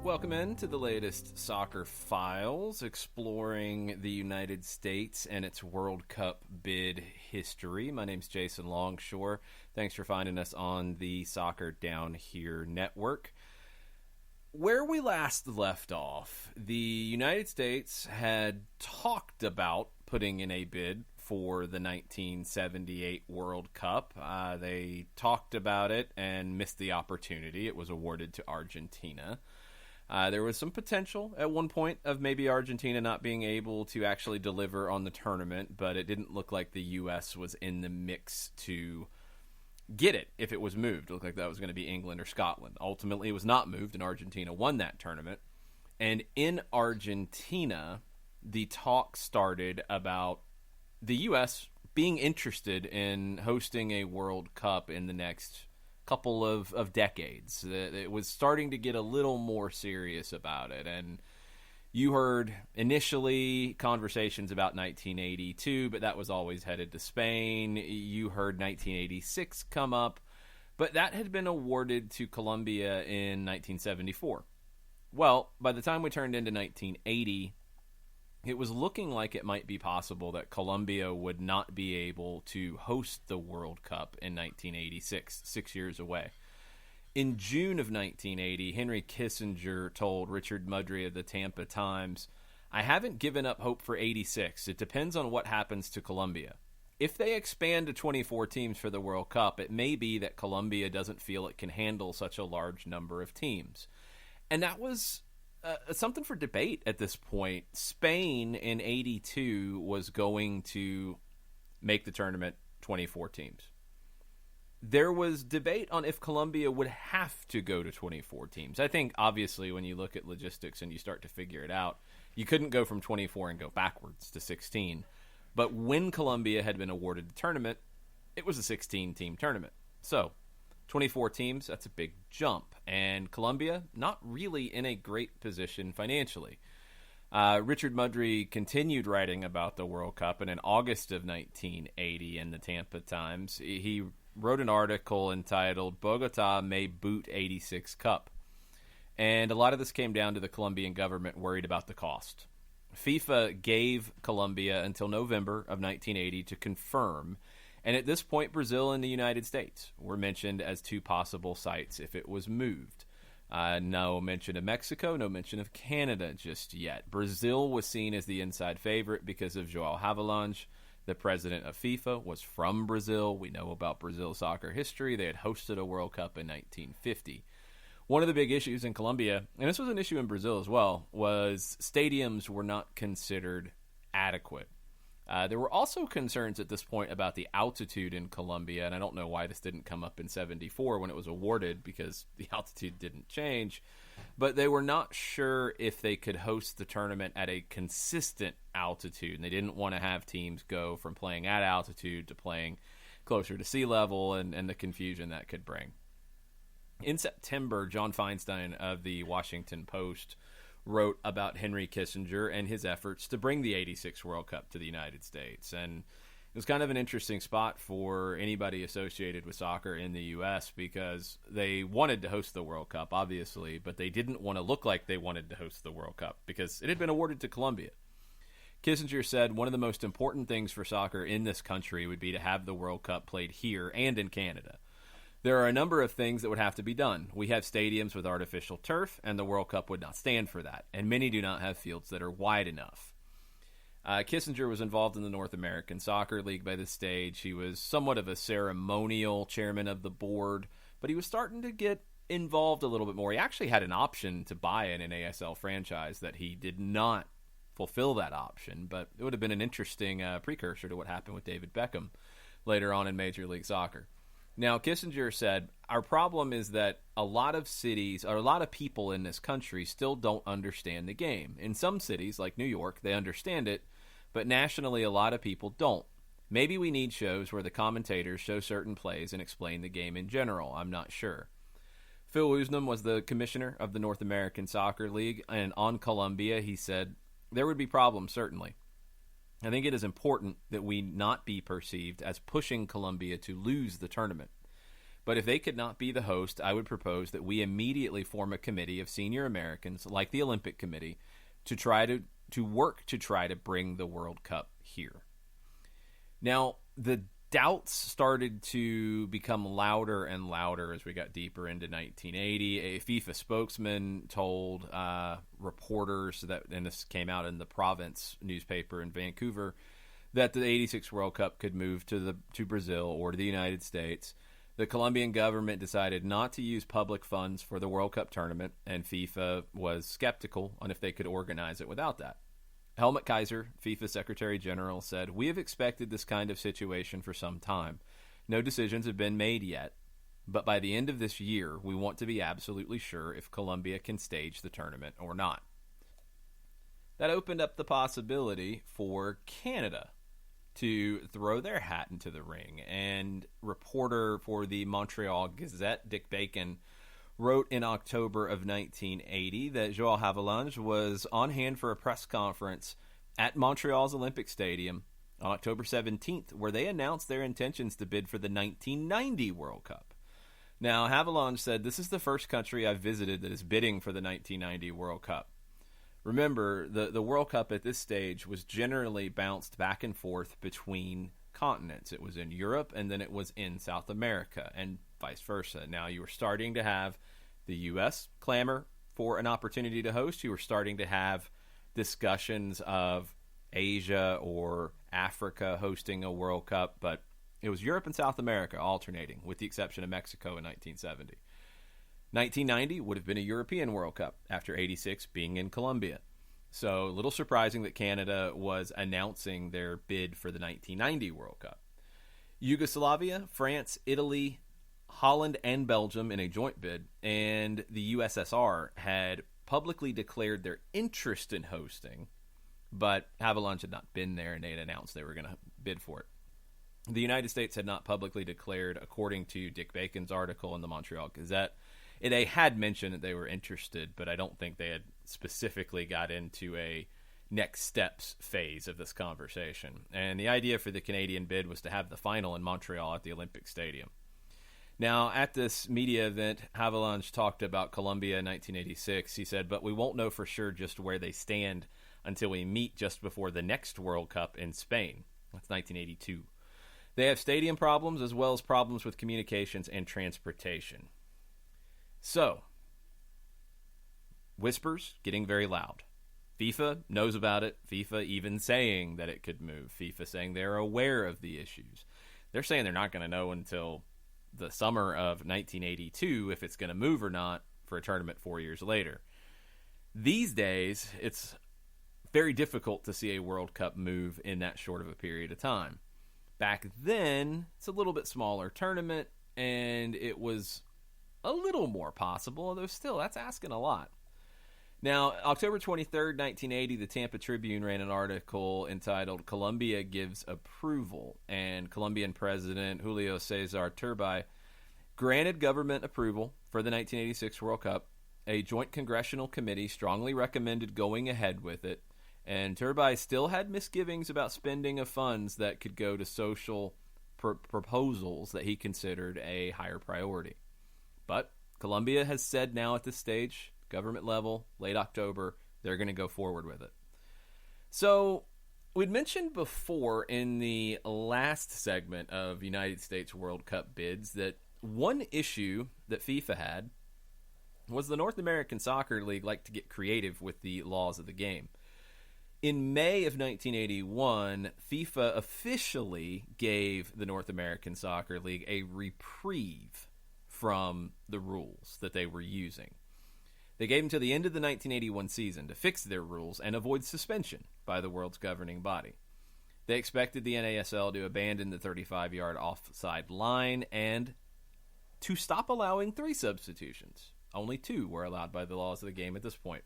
Welcome in to the latest Soccer Files, exploring the United States and its World Cup bid history. My name's Jason Longshore. Thanks for finding us on the Soccer Down Here network. Where we last left off, the United States had talked about putting in a bid for the 1978 World Cup. They talked about it and missed the opportunity. It was awarded to Argentina. There was some potential at one point of maybe Argentina not being able to actually deliver on the tournament, but it didn't look like the U.S. was in the mix to get it if it was moved. It looked like that was going to be England or Scotland. Ultimately, it was not moved, and Argentina won that tournament. And in Argentina, the talk started about the U.S. being interested in hosting a World Cup in the next couple of decades. It was starting to get a little more serious about it, and you heard initially conversations about 1982, but that was always headed to Spain. You heard 1986 come up, but that had been awarded to Colombia in 1974. Well, by the time we turned into 1980, it was looking like it might be possible that Colombia would not be able to host the World Cup in 1986, 6 years away. In June of 1980, Henry Kissinger told Richard Mudry of the Tampa Times, "I haven't given up hope for 86. It depends on what happens to Colombia. If they expand to 24 teams for the World Cup, it may be that Colombia doesn't feel it can handle such a large number of teams." And that was something for debate at this point. Spain in 82 was going to make the tournament 24 teams. There was debate on if Colombia would have to go to 24 teams. I think, obviously, when you look at logistics and you start to figure it out, you couldn't go from 24 and go backwards to 16. But when Colombia had been awarded the tournament, it was a 16-team tournament. So 24 teams, that's a big jump. And Colombia, not really in a great position financially. Richard Mudry continued writing about the World Cup, and in August of 1980 in the Tampa Times, he wrote an article entitled "Bogota May Boot 86 Cup." And a lot of this came down to the Colombian government worried about the cost. FIFA gave Colombia until November of 1980 to confirm. And at this point, Brazil and the United States were mentioned as two possible sites if it was moved. No mention of Mexico, no mention of Canada just yet. Brazil was seen as the inside favorite because of João Havelange, the president of FIFA, was from Brazil. We know about Brazil's soccer history. They had hosted a World Cup in 1950. One of the big issues in Colombia, and this was an issue in Brazil as well, was stadiums were not considered adequate. There were also concerns at this point about the altitude in Colombia, and I don't know why this didn't come up in 74 when it was awarded, because the altitude didn't change, but they were not sure if they could host the tournament at a consistent altitude, and they didn't want to have teams go from playing at altitude to playing closer to sea level, and the confusion that could bring. In September, John Feinstein of the Washington Post wrote about Henry Kissinger and his efforts to bring the 86 World Cup to the United States. And it was kind of an interesting spot for anybody associated with soccer in the U.S. because they wanted to host the World Cup, obviously, but they didn't want to look like they wanted to host the World Cup because it had been awarded to Colombia. Kissinger said one of the most important things for soccer in this country would be to have the World Cup played here and in Canada. There are a number of things that would have to be done. We have stadiums with artificial turf, and the World Cup would not stand for that. And many do not have fields that are wide enough. Kissinger was involved in the North American Soccer League by this stage. He was somewhat of a ceremonial chairman of the board, but he was starting to get involved a little bit more. He actually had an option to buy an NASL franchise that he did not fulfill that option, but it would have been an interesting precursor to what happened with David Beckham later on in Major League Soccer. Now, Kissinger said, our problem is that a lot of cities, or a lot of people in this country still don't understand the game. In some cities, like New York, they understand it, but nationally a lot of people don't. Maybe we need shows where the commentators show certain plays and explain the game in general. I'm not sure. Phil Woosnam was the commissioner of the North American Soccer League, and on Colombia, he said, there would be problems, certainly. I think it is important that we not be perceived as pushing Colombia to lose the tournament. But if they could not be the host, I would propose that we immediately form a committee of senior Americans, like the Olympic Committee, to work to try to bring the World Cup here. Now, the doubts started to become louder and louder as we got deeper into 1980. A FIFA spokesman told reporters and this came out in the Province newspaper in Vancouver, that the 86 World Cup could move to Brazil or to the United States. The Colombian government decided not to use public funds for the World Cup tournament, and FIFA was skeptical on if they could organize it without that. Helmut Kaiser, FIFA Secretary General, said, "We have expected this kind of situation for some time. No decisions have been made yet, but by the end of this year, we want to be absolutely sure if Colombia can stage the tournament or not." That opened up the possibility for Canada to throw their hat into the ring. And reporter for the Montreal Gazette, Dick Bacon, wrote in October of 1980 that João Havelange was on hand for a press conference at Montreal's Olympic Stadium on October 17th, where they announced their intentions to bid for the 1990 World Cup. Now, Havelange said, "This is the first country I've visited that is bidding for the 1990 World Cup." Remember, the World Cup at this stage was generally bounced back and forth between continents. It was in Europe, and then it was in South America, and vice versa. Now, you were starting to have the U.S. clamor for an opportunity to host. You were starting to have discussions of Asia or Africa hosting a World Cup, but it was Europe and South America alternating, with the exception of Mexico in 1970. 1990 would have been a European World Cup, after 86 being in Colombia. So, a little surprising that Canada was announcing their bid for the 1990 World Cup. Yugoslavia, France, Italy, Holland, and Belgium in a joint bid, and the USSR had publicly declared their interest in hosting, but Havelange had not been there, and they had announced they were going to bid for it. The United States had not publicly declared, according to Dick Bacon's article in the Montreal Gazette. They had mentioned that they were interested, but I don't think they had specifically got into a next steps phase of this conversation. And the idea for the Canadian bid was to have the final in Montreal at the Olympic Stadium. Now, at this media event, Havelange talked about Colombia in 1986. He said, "But we won't know for sure just where they stand until we meet just before the next World Cup in Spain." That's 1982. They have stadium problems as well as problems with communications and transportation. So, whispers getting very loud. FIFA knows about it. FIFA even saying that it could move. FIFA saying they're aware of the issues. They're saying they're not going to know until the summer of 1982 if it's going to move or not for a tournament 4 years later. These days, it's very difficult to see a World Cup move in that short of a period of time. Back then, it's a little bit smaller tournament, and it was a little more possible, although still, that's asking a lot. Now, October 23rd, 1980, the Tampa Tribune ran an article entitled "Colombia Gives Approval," and Colombian President Julio Cesar Turbay granted government approval for the 1986 World Cup. A joint congressional committee strongly recommended going ahead with it, and Turbay still had misgivings about spending of funds that could go to social proposals that he considered a higher priority. But Colombia has said now at this stage, government level, late October, they're going to go forward with it. So, we'd mentioned before in the last segment of United States World Cup bids that one issue that FIFA had was the North American Soccer League liked to get creative with the laws of the game. In May of 1981, FIFA officially gave the North American Soccer League a reprieve from the rules that they were using. They gave them to the end of the 1981 season to fix their rules and avoid suspension by the world's governing body. They expected the NASL to abandon the 35-yard offside line and to stop allowing 3 substitutions. Only 2 were allowed by the laws of the game at this point.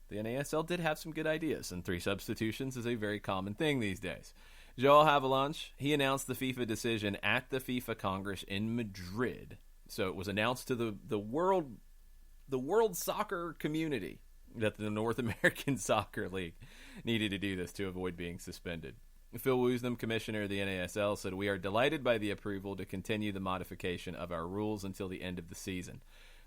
The NASL did have some good ideas, and 3 substitutions is a very common thing these days. João Havelange, he announced the FIFA decision at the FIFA Congress in Madrid. So it was announced to the world soccer community that the North American Soccer League needed to do this to avoid being suspended. Phil Woosnam, commissioner of the NASL, said, "We are delighted by the approval to continue the modification of our rules until the end of the season.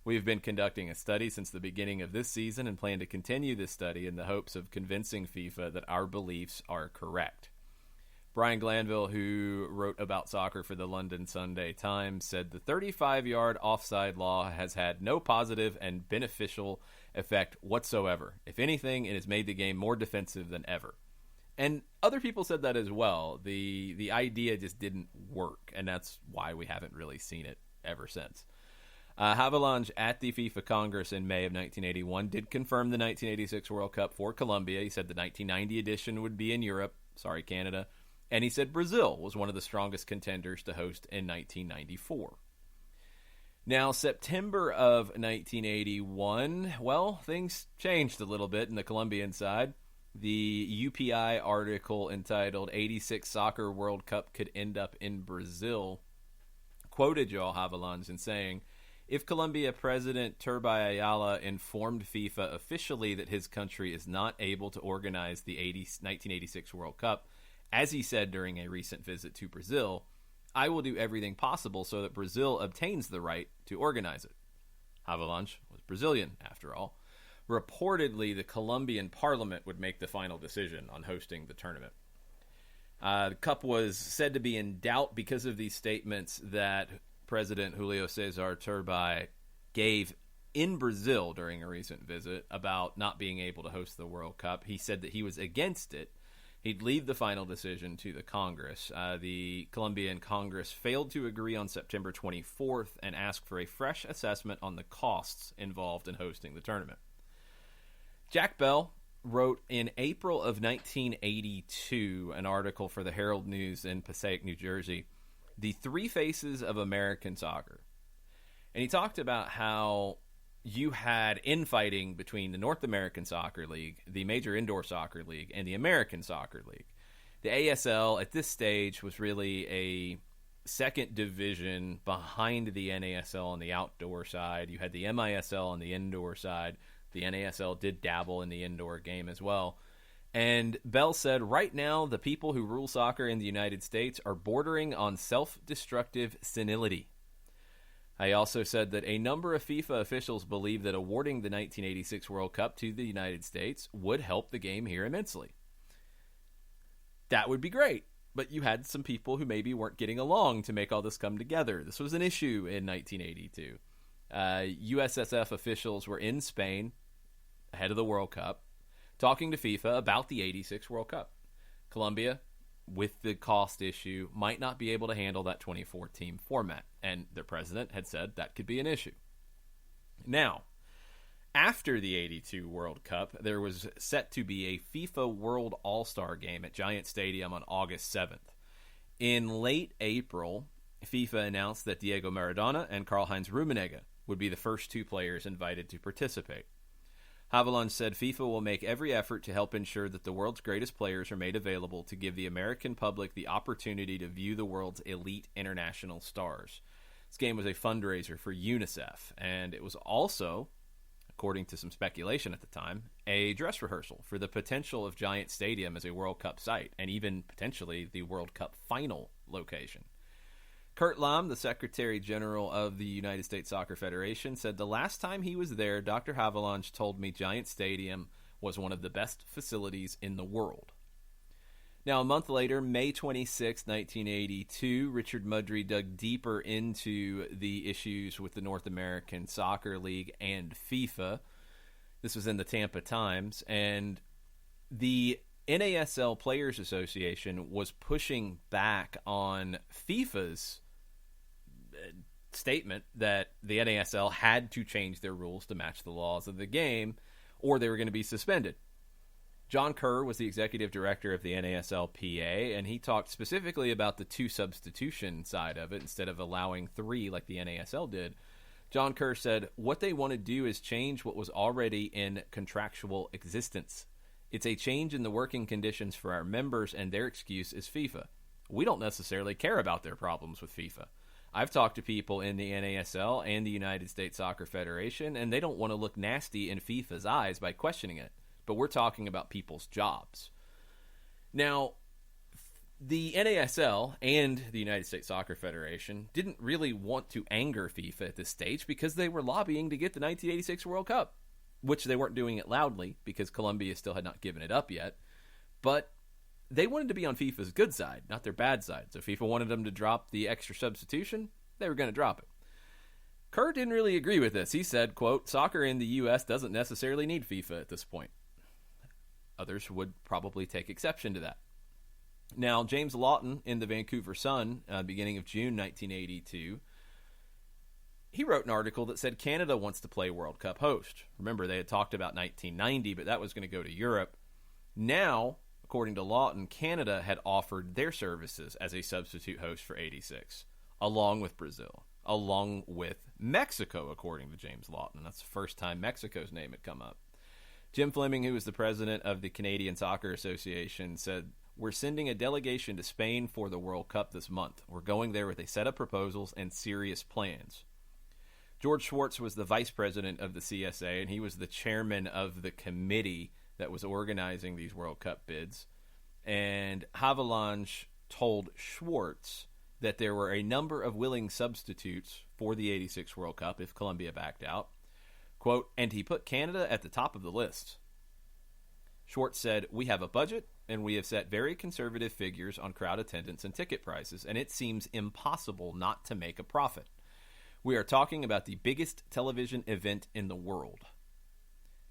We have been conducting a study since the beginning of this season and plan to continue this study in the hopes of convincing FIFA that our beliefs are correct." Brian Glanville, who wrote about soccer for the London Sunday Times, said the 35-yard offside law has had no positive and beneficial effect whatsoever. If anything, it has made the game more defensive than ever. And other people said that as well. The idea just didn't work, and that's why we haven't really seen it ever since. Havelange at the FIFA Congress in May of 1981 did confirm the 1986 World Cup for Colombia. He said the 1990 edition would be in Europe. Sorry, Canada. And he said Brazil was one of the strongest contenders to host in 1994. Now, September of 1981, well, things changed a little bit in the Colombian side. The UPI article entitled 86 Soccer World Cup Could End Up in Brazil quoted João Havelange in saying, "If Colombia President Turbay Ayala informed FIFA officially that his country is not able to organize the 1986 World Cup, as he said during a recent visit to Brazil, I will do everything possible so that Brazil obtains the right to organize it." Havelange was Brazilian, after all. Reportedly, the Colombian parliament would make the final decision on hosting the tournament. The Cup was said to be in doubt because of these statements that President Julio Cesar Turbay gave in Brazil during a recent visit about not being able to host the World Cup. He said that he was against it. He'd leave the final decision to the Congress. The Colombian Congress failed to agree on September 24th and asked for a fresh assessment on the costs involved in hosting the tournament. Jack Bell wrote in April of 1982 an article for the Herald News in Passaic, New Jersey, "The Three Faces of American Soccer." And he talked about how you had infighting between the North American Soccer League, the Major Indoor Soccer League, and the American Soccer League. The ASL at this stage was really a second division behind the NASL on the outdoor side. You had the MISL on the indoor side. The NASL did dabble in the indoor game as well. And Bell said, "Right now, the people who rule soccer in the United States are bordering on self-destructive senility." I also said that a number of FIFA officials believe that awarding the 1986 World Cup to the United States would help the game here immensely. That would be great, but you had some people who maybe weren't getting along to make all this come together. This was an issue in 1982. USSF officials were in Spain ahead of the World Cup talking to FIFA about the 86 World Cup. Colombia, with the cost issue, might not be able to handle that 24-team format, and their president had said that could be an issue. Now, after the 82 World Cup, there was set to be a FIFA World All-Star game at Giant Stadium on August 7th. In late April, FIFA announced that Diego Maradona and Karl-Heinz Rummenigge would be the first two players invited to participate. Havelange said FIFA will make every effort to help ensure that the world's greatest players are made available to give the American public the opportunity to view the world's elite international stars. This game was a fundraiser for UNICEF, and it was also, according to some speculation at the time, a dress rehearsal for the potential of Giant Stadium as a World Cup site, and even potentially the World Cup final location. Kurt Lahm, the Secretary General of the United States Soccer Federation, said the last time he was there, Dr. Havelange told me Giant Stadium was one of the best facilities in the world. Now, a month later, May 26, 1982, Richard Mudry dug deeper into the issues with the North American Soccer League and FIFA. This was in the Tampa Times, and the NASL Players Association was pushing back on FIFA's statement that the NASL had to change their rules to match the laws of the game, or they were going to be suspended. John Kerr was the executive director of the NASLPA, and he talked specifically about the two substitution side of it instead of allowing three like the NASL did. John Kerr said, "What they want to do is change what was already in contractual existence. It's a change in the working conditions for our members, and their excuse is FIFA. We don't necessarily care about their problems with FIFA. I've talked to people in the NASL and the United States Soccer Federation, and they don't want to look nasty in FIFA's eyes by questioning it. But we're talking about people's jobs." Now, The NASL and the United States Soccer Federation didn't really want to anger FIFA at this stage because they were lobbying to get the 1986 World Cup, which they weren't doing it loudly because Colombia still had not given it up yet. But they wanted to be on FIFA's good side, not their bad side. So FIFA wanted them to drop the extra substitution. They were going to drop it. Kerr didn't really agree with this. He said, quote, "Soccer in the U.S. doesn't necessarily need FIFA at this point." Others would probably take exception to that. Now, James Lawton in the Vancouver Sun, beginning of June 1982, he wrote an article that said Canada wants to play World Cup host. Remember, they had talked about 1990, but that was going to go to Europe. Now, according to Lawton, Canada had offered their services as a substitute host for 86, along with Brazil, along with Mexico, according to James Lawton. That's the first time Mexico's name had come up. Jim Fleming, who was the president of the Canadian Soccer Association, said, "We're sending a delegation to Spain for the World Cup this month. We're going there with a set of proposals and serious plans." George Schwartz was the vice president of the CSA, and he was the chairman of the committee that was organizing these World Cup bids. And Havelange told Schwartz that there were a number of willing substitutes for the 86 World Cup if Colombia backed out. Quote, "And he put Canada at the top of the list." Schwartz said, "We have a budget, and we have set very conservative figures on crowd attendance and ticket prices, and it seems impossible not to make a profit. We are talking about the biggest television event in the world."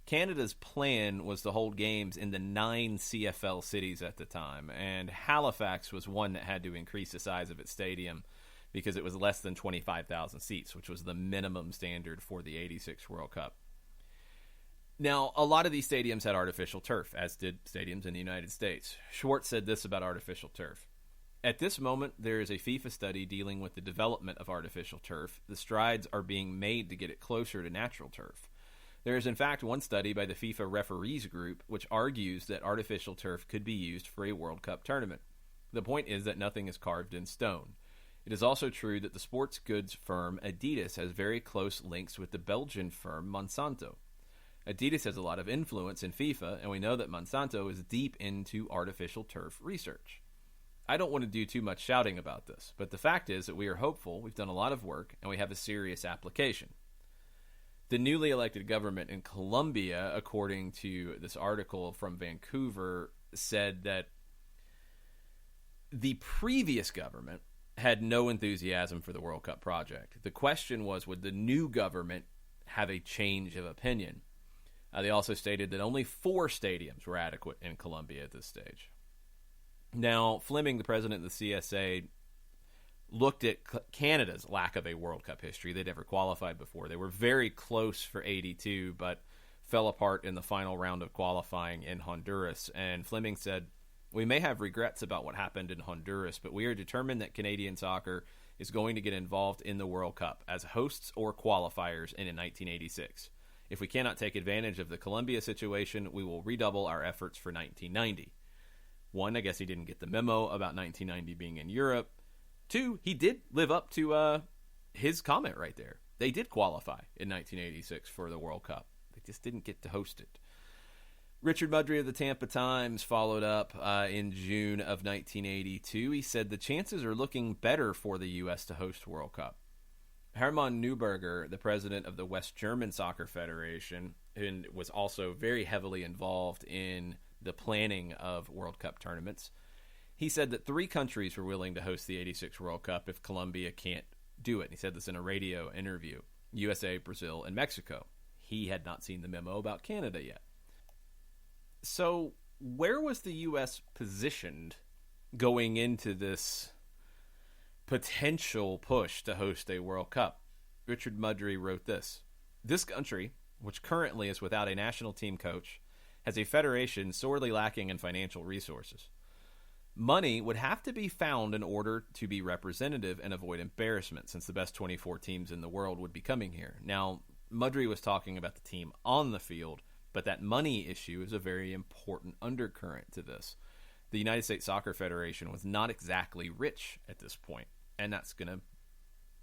Canada's plan was to hold games in the 9 CFL cities at the time, and Halifax was one that had to increase the size of its stadium because it was less than 25,000 seats, which was the minimum standard for the 86 World Cup. Now, a lot of these stadiums had artificial turf, as did stadiums in the United States. Schwartz said this about artificial turf. "At this moment, there is a FIFA study dealing with the development of artificial turf. The strides are being made to get it closer to natural turf. There is, in fact, one study by the FIFA referees group which argues that artificial turf could be used for a World Cup tournament. The point is that nothing is carved in stone. It is also true that the sports goods firm Adidas has very close links with the Belgian firm Monsanto. Adidas has a lot of influence in FIFA, and we know that Monsanto is deep into artificial turf research. I don't want to do too much shouting about this, but the fact is that we are hopeful, we've done a lot of work, and we have a serious application." The newly elected government in Colombia, according to this article from Vancouver, said that the previous government had no enthusiasm for the World Cup project. The question was, would the new government have a change of opinion? They also stated that only 4 stadiums were adequate in Colombia at this stage. Now, Fleming, the president of the CSA, looked at Canada's lack of a World Cup history. They'd never qualified before. They were very close for 82, but fell apart in the final round of qualifying in Honduras. And Fleming said, "We may have regrets about what happened in Honduras, but we are determined that Canadian soccer is going to get involved in the World Cup as hosts or qualifiers in 1986. If we cannot take advantage of the Colombia situation, we will redouble our efforts for 1990. One, I guess he didn't get the memo about 1990 being in Europe. 2, he did live up to his comment right there. They did qualify in 1986 for the World Cup. They just didn't get to host it. Richard Mudry of the Tampa Times followed up in June of 1982. He said the chances are looking better for the U.S. to host World Cup. Hermann Neuberger, the president of the West German Soccer Federation, and was also very heavily involved in the planning of World Cup tournaments, he said that 3 countries were willing to host the 86 World Cup if Colombia can't do it. He said this in a radio interview. USA, Brazil, and Mexico. He had not seen the memo about Canada yet. So where was the U.S. positioned going into this potential push to host a World Cup? Richard Mudry wrote this: "This country, which currently is without a national team coach, has a federation sorely lacking in financial resources. Money would have to be found in order to be representative and avoid embarrassment, since the best 24 teams in the world would be coming here." Now, Mudry was talking about the team on the field, but that money issue is a very important undercurrent to this. The United States Soccer Federation was not exactly rich at this point, and that's going to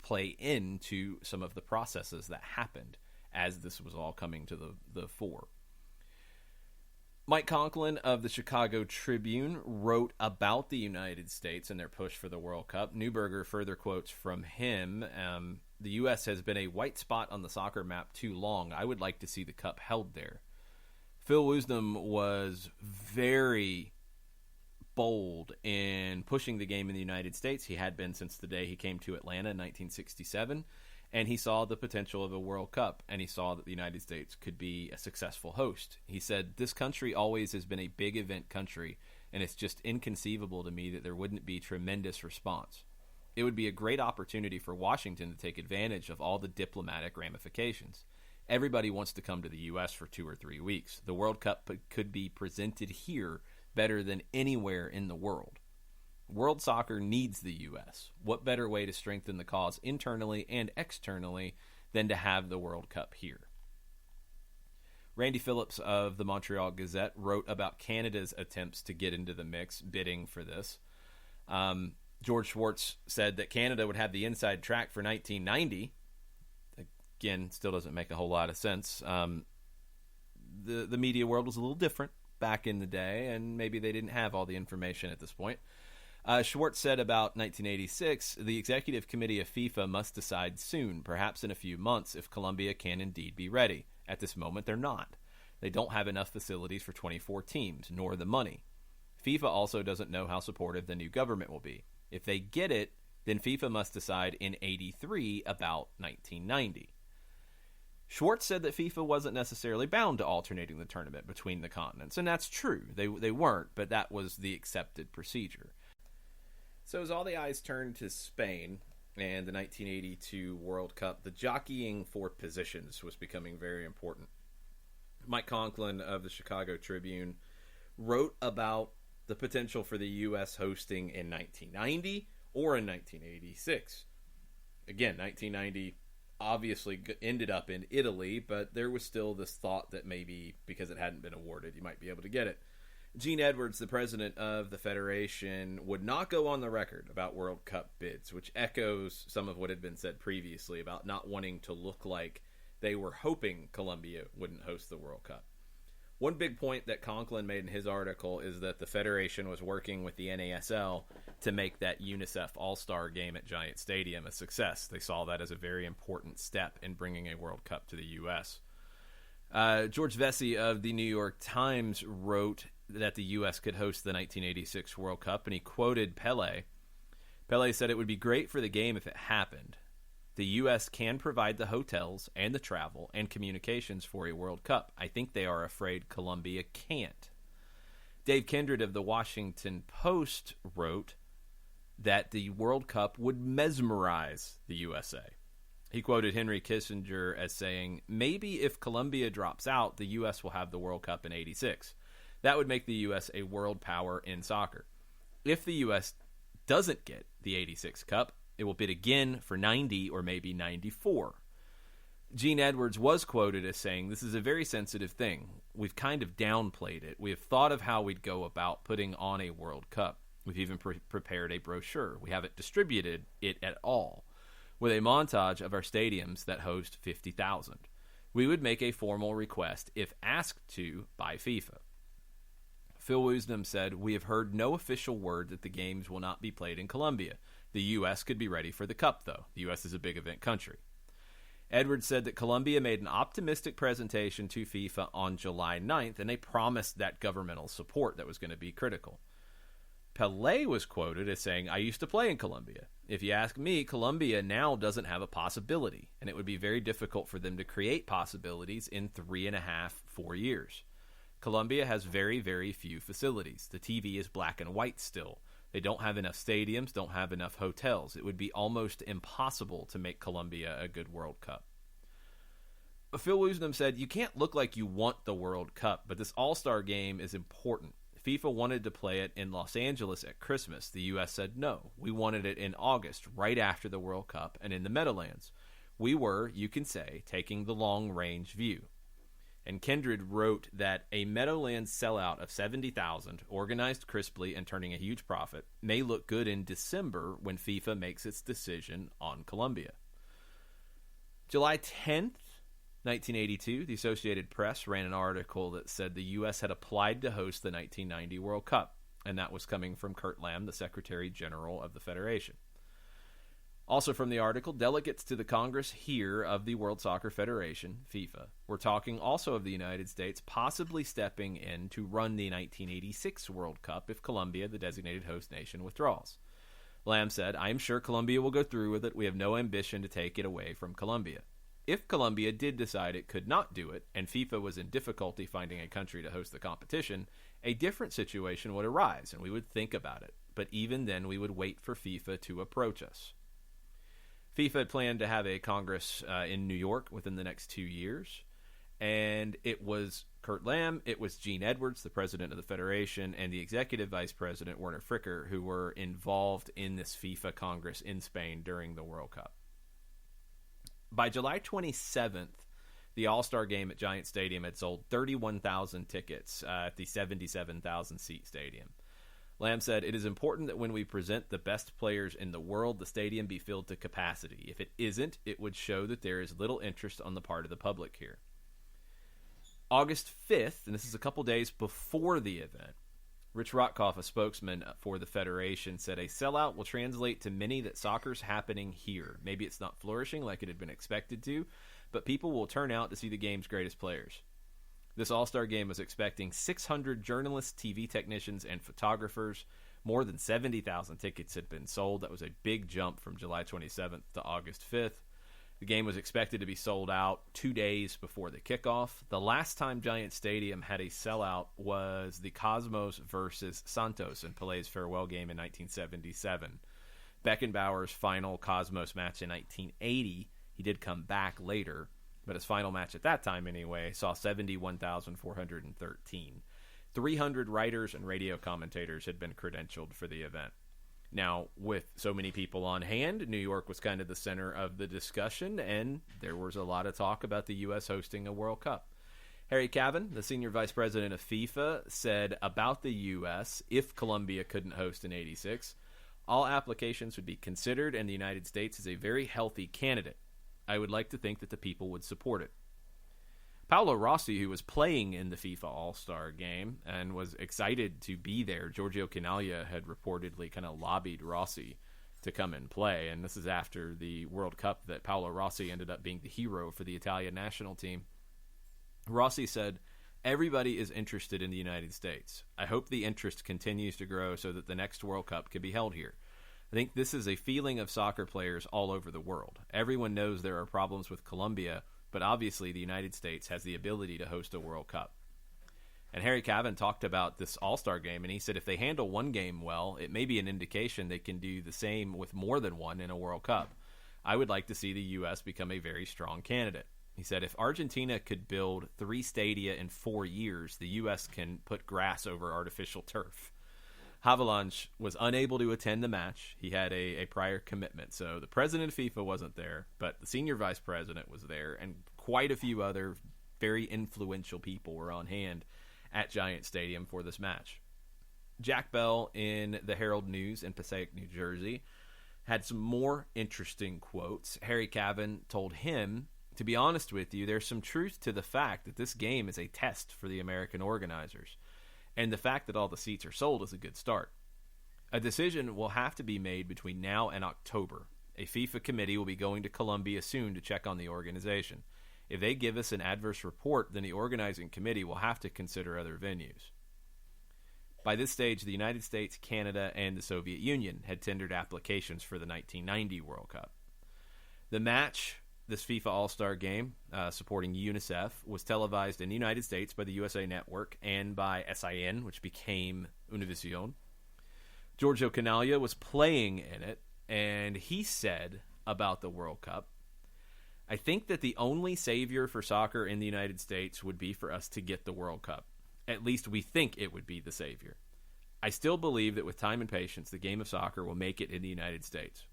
play into some of the processes that happened as this was all coming to the fore. Mike Conklin of the Chicago Tribune wrote about the United States and their push for the World Cup. Neuberger further quotes from him, the U.S. has been a white spot on the soccer map too long. I would like to see the cup held there. Phil Woosnam was very bold in pushing the game in the United States. He had been since the day he came to Atlanta in 1967, and he saw the potential of a World Cup, and he saw that the United States could be a successful host. He said, "This country always has been a big event country, and it's just inconceivable to me that there wouldn't be tremendous response. It would be a great opportunity for Washington to take advantage of all the diplomatic ramifications. Everybody wants to come to the U.S. for 2 or 3 weeks. The World Cup could be presented here better than anywhere in the world. World soccer needs the U.S. What better way to strengthen the cause internally and externally than to have the World Cup here?" Randy Phillips of the Montreal Gazette wrote about Canada's attempts to get into the mix, bidding for this. George Schwartz said that Canada would have the inside track for 1990. Again, still doesn't make a whole lot of sense. The media world was a little different back in the day, and maybe they didn't have all the information at this point. Schwartz said about 1986, the executive committee of FIFA must decide soon, perhaps in a few months, if Colombia can indeed be ready. At this moment, they're not. They don't have enough facilities for 24 teams, nor the money. FIFA also doesn't know how supportive the new government will be. If they get it, then FIFA must decide in 83 about 1990. Schwartz said that FIFA wasn't necessarily bound to alternating the tournament between the continents, and that's true. They weren't, but that was the accepted procedure. So as all the eyes turned to Spain and the 1982 World Cup, the jockeying for positions was becoming very important. Mike Conklin of the Chicago Tribune wrote about the potential for the U.S. hosting in 1990 or in 1986. Again, 1990 obviously ended up in Italy, but there was still this thought that maybe because it hadn't been awarded, you might be able to get it. Gene Edwards, the president of the Federation, would not go on the record about World Cup bids, which echoes some of what had been said previously about not wanting to look like they were hoping Colombia wouldn't host the World Cup. One big point that Conklin made in his article is that the Federation was working with the NASL to make that USSF All-Star game at Giant Stadium a success. They saw that as a very important step in bringing a World Cup to the U.S. George Vesey of the New York Times wrote that the U.S. could host the 1986 World Cup, and he quoted Pelé. Pelé said, "It would be great for the game if it happened. The U.S. can provide the hotels and the travel and communications for a World Cup. I think they are afraid Colombia can't." Dave Kindred of the Washington Post wrote that the World Cup would mesmerize the USA. He quoted Henry Kissinger as saying, "Maybe if Colombia drops out, the U.S. will have the World Cup in '86. That would make the U.S. a world power in soccer. If the U.S. doesn't get the '86 Cup, it will bid again for 90 or maybe 94. Gene Edwards was quoted as saying, "This is a very sensitive thing. We've kind of downplayed it. We have thought of how we'd go about putting on a World Cup. We've even prepared a brochure. We haven't distributed it at all, with a montage of our stadiums that host 50,000. We would make a formal request if asked to by FIFA." Phil Woosnam said, "We have heard no official word that the games will not be played in Colombia. The U.S. could be ready for the Cup, though. The U.S. is a big event country." Edwards said that Colombia made an optimistic presentation to FIFA on July 9th, and they promised that governmental support that was going to be critical. Pelé was quoted as saying, "I used to play in Colombia. If you ask me, Colombia now doesn't have a possibility, and it would be very difficult for them to create possibilities in 3.5, 4 years. Colombia has very, very few facilities. The TV is black and white still. They don't have enough stadiums, don't have enough hotels. It would be almost impossible to make Colombia a good World Cup." Phil Woosnam said, "You can't look like you want the World Cup, but this All-Star game is important. FIFA wanted to play it in Los Angeles at Christmas. The U.S. said no. We wanted it in August, right after the World Cup, and in the Meadowlands. We were, you can say, taking the long-range view." And Kindred wrote that a Meadowlands sellout of 70,000, organized crisply and turning a huge profit, may look good in December when FIFA makes its decision on Colombia. July 10th, 1982, the Associated Press ran an article that said the U.S. had applied to host the 1990 World Cup, and that was coming from Kurt Lamb, the Secretary General of the Federation. Also from the article, delegates to the Congress here of the World Soccer Federation, FIFA, were talking also of the United States possibly stepping in to run the 1986 World Cup if Colombia, the designated host nation, withdraws. Lamb said, "I am sure Colombia will go through with it. We have no ambition to take it away from Colombia. If Colombia did decide it could not do it, and FIFA was in difficulty finding a country to host the competition, a different situation would arise, and we would think about it. But even then, we would wait for FIFA to approach us." FIFA had planned to have a Congress in New York within the next 2 years, and it was Kurt Lamb, it was Gene Edwards, the president of the Federation, and the executive vice president, Werner Fricker, who were involved in this FIFA Congress in Spain during the World Cup. By July 27th, the All-Star game at Giant Stadium had sold 31,000 tickets at the 77,000-seat stadium. Lamb said, "It is important that when we present the best players in the world, the stadium be filled to capacity. If it isn't, it would show that there is little interest on the part of the public here." August 5th, and this is a couple days before the event, Rich Rotkoff, a spokesman for the Federation, said, "A sellout will translate to many that soccer's happening here. Maybe it's not flourishing like it had been expected to, but people will turn out to see the game's greatest players." This All-Star game was expecting 600 journalists, TV technicians, and photographers. More than 70,000 tickets had been sold. That was a big jump from July 27th to August 5th. The game was expected to be sold out 2 days before the kickoff. The last time Giant Stadium had a sellout was the Cosmos versus Santos in Pelé's farewell game in 1977. Beckenbauer's final Cosmos match in 1980, he did come back later, but his final match at that time anyway saw 71,413. 300 writers and radio commentators had been credentialed for the event. Now, with so many people on hand, New York was kind of the center of the discussion, and there was a lot of talk about the U.S. hosting a World Cup. Harry Cavan, the senior vice president of FIFA, said about the U.S., if Colombia couldn't host in '86, all applications would be considered, and the United States is a very healthy candidate. I would like to think that the people would support it. Paolo Rossi, who was playing in the FIFA All-Star game and was excited to be there, Giorgio Canaglia had reportedly kind of lobbied Rossi to come and play, and this is after the World Cup that Paolo Rossi ended up being the hero for the Italian national team. Rossi said, "Everybody is interested in the United States. I hope the interest continues to grow so that the next World Cup can be held here. I think this is a feeling of soccer players all over the world. Everyone knows there are problems with Colombia, but obviously the United States has the ability to host a World Cup." And Harry Cavan talked about this All-Star game, and he said if they handle one game well, it may be an indication they can do the same with more than one in a World Cup. I would like to see the U.S. become a very strong candidate. He said if Argentina could build 3 stadia in 4 years, the U.S. can put grass over artificial turf. Havelange was unable to attend the match. He had a prior commitment. So the president of FIFA wasn't there, but the senior vice president was there, and quite a few other very influential people were on hand at Giant Stadium for this match. Jack Bell in the Herald News in Passaic, New Jersey, had some more interesting quotes. Harry Cavan told him, "To be honest with you, there's some truth to the fact that this game is a test for the American organizers. And the fact that all the seats are sold is a good start. A decision will have to be made between now and October. A FIFA committee will be going to Colombia soon to check on the organization. If they give us an adverse report, then the organizing committee will have to consider other venues." By this stage, the United States, Canada, and the Soviet Union had tendered applications for the 1990 World Cup. The match, this FIFA All-Star game, supporting UNICEF, was televised in the United States by the USA Network and by SIN, which became Univision. Giorgio Canaglia was playing in it, and he said about the World Cup, "I think that the only savior for soccer in the United States would be for us to get the World Cup. At least we think it would be the savior. I still believe that with time and patience, the game of soccer will make it in the United States.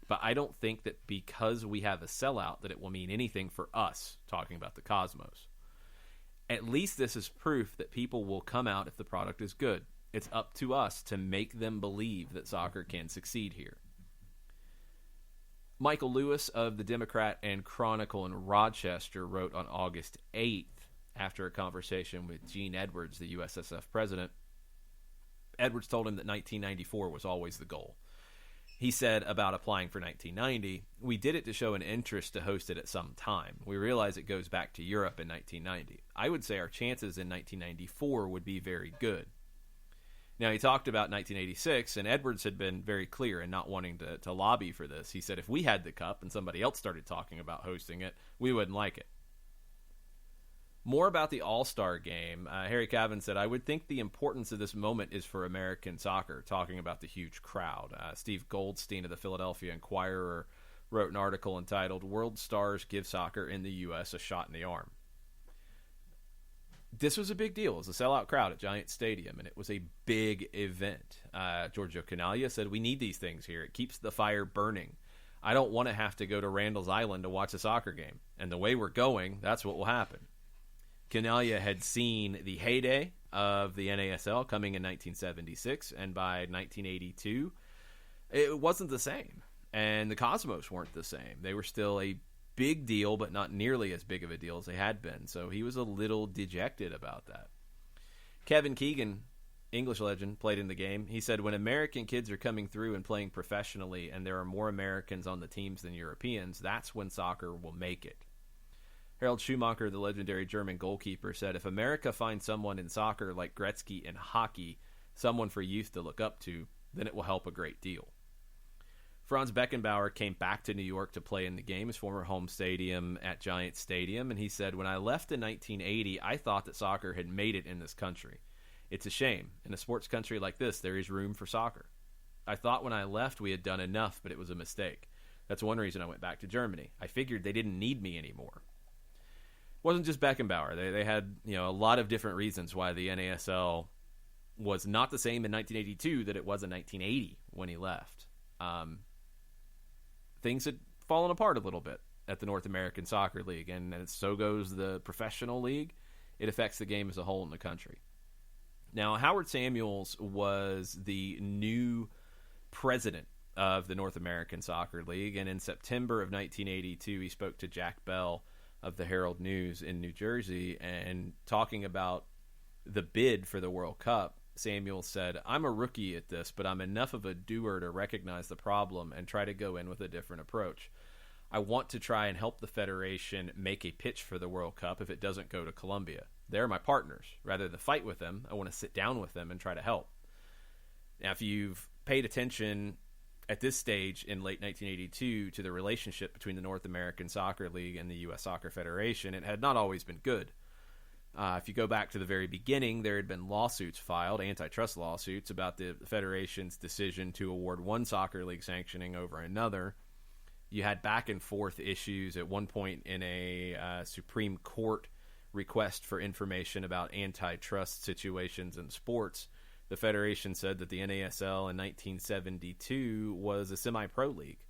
But I don't think that because we have a sellout that it will mean anything for us," talking about the Cosmos. "At least this is proof that people will come out if the product is good. It's up to us to make them believe that soccer can succeed here." Michael Lewis of the Democrat and Chronicle in Rochester wrote on August 8th, after a conversation with Gene Edwards, the USSF president. Edwards told him that 1994 was always the goal. He said about applying for 1990, "We did it to show an interest to host it at some time. We realize it goes back to Europe in 1990. I would say our chances in 1994 would be very good." Now, he talked about 1986, and Edwards had been very clear in not wanting to lobby for this. He said if we had the cup and somebody else started talking about hosting it, we wouldn't like it. More about the All-Star game, Harry Cavan said, "I would think the importance of this moment is for American soccer," talking about the huge crowd. Steve Goldstein of the Philadelphia Inquirer wrote an article entitled, "World Stars Give Soccer in the U.S. a Shot in the Arm." This was a big deal. It was a sellout crowd at Giant Stadium, and it was a big event. Giorgio Canaglia said, "We need these things here. It keeps the fire burning. I don't want to have to go to Randall's Island to watch a soccer game. And the way we're going, that's what will happen." Canaglia had seen the heyday of the NASL coming in 1976, and by 1982, it wasn't the same. And the Cosmos weren't the same. They were still a big deal, but not nearly as big of a deal as they had been. So he was a little dejected about that. Kevin Keegan, English legend, played in the game. He said, "When American kids are coming through and playing professionally and there are more Americans on the teams than Europeans, that's when soccer will make it." Harald Schumacher, the legendary German goalkeeper, said, "If America finds someone in soccer like Gretzky in hockey, someone for youth to look up to, then it will help a great deal." Franz Beckenbauer came back to New York to play in the game, his former home stadium at Giant Stadium, and he said, "When I left in 1980, I thought that soccer had made it in this country. It's a shame. In a sports country like this, there is room for soccer. I thought when I left we had done enough, but it was a mistake. That's one reason I went back to Germany. I figured they didn't need me anymore." It wasn't just Beckenbauer. They had a lot of different reasons why the NASL was not the same in 1982 that it was in 1980 when he left. Things had fallen apart a little bit at the North American Soccer League, and so goes the professional league. It affects the game as a whole in the country. Now, Howard Samuels was the new president of the North American Soccer League, and in September of 1982, he spoke to Jack Bell of the Herald News in New Jersey, and talking about the bid for the World Cup, Samuel said, "I'm a rookie at this, but I'm enough of a doer to recognize the problem and try to go in with a different approach. I want to try and help the Federation make a pitch for the World Cup if it doesn't go to Colombia. They're my partners. Rather than fight with them, I want to sit down with them and try to help." Now, if you've paid attention at this stage in late 1982 to the relationship between the North American Soccer League and the U.S. Soccer Federation, it had not always been good. If you go back to the very beginning, there had been lawsuits filed, antitrust lawsuits, about the Federation's decision to award one soccer league sanctioning over another. You had back and forth issues at one point in a Supreme Court request for information about antitrust situations in sports. The Federation said that the NASL in 1972 was a semi-pro league.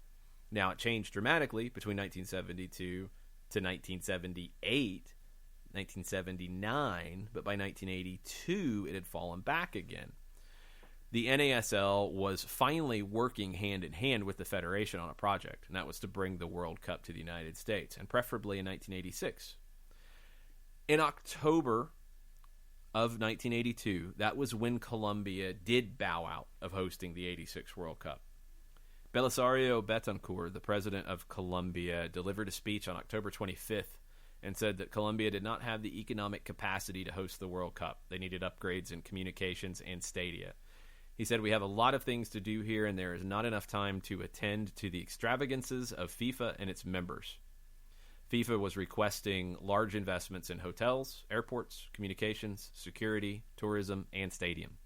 Now, it changed dramatically between 1972 to 1978, 1979, but by 1982, it had fallen back again. The NASL was finally working hand in hand with the Federation on a project, and that was to bring the World Cup to the United States, and preferably in 1986. In October of 1982, that was when Colombia did bow out of hosting the 86 World Cup. Belisario Betancourt, the president of Colombia, delivered a speech on October 25th and said that Colombia did not have the economic capacity to host the World Cup. They needed upgrades in communications and stadia. He said, "We have a lot of things to do here, and there is not enough time to attend to the extravagances of FIFA and its members." FIFA was requesting large investments in hotels, airports, communications, security, tourism, and stadium.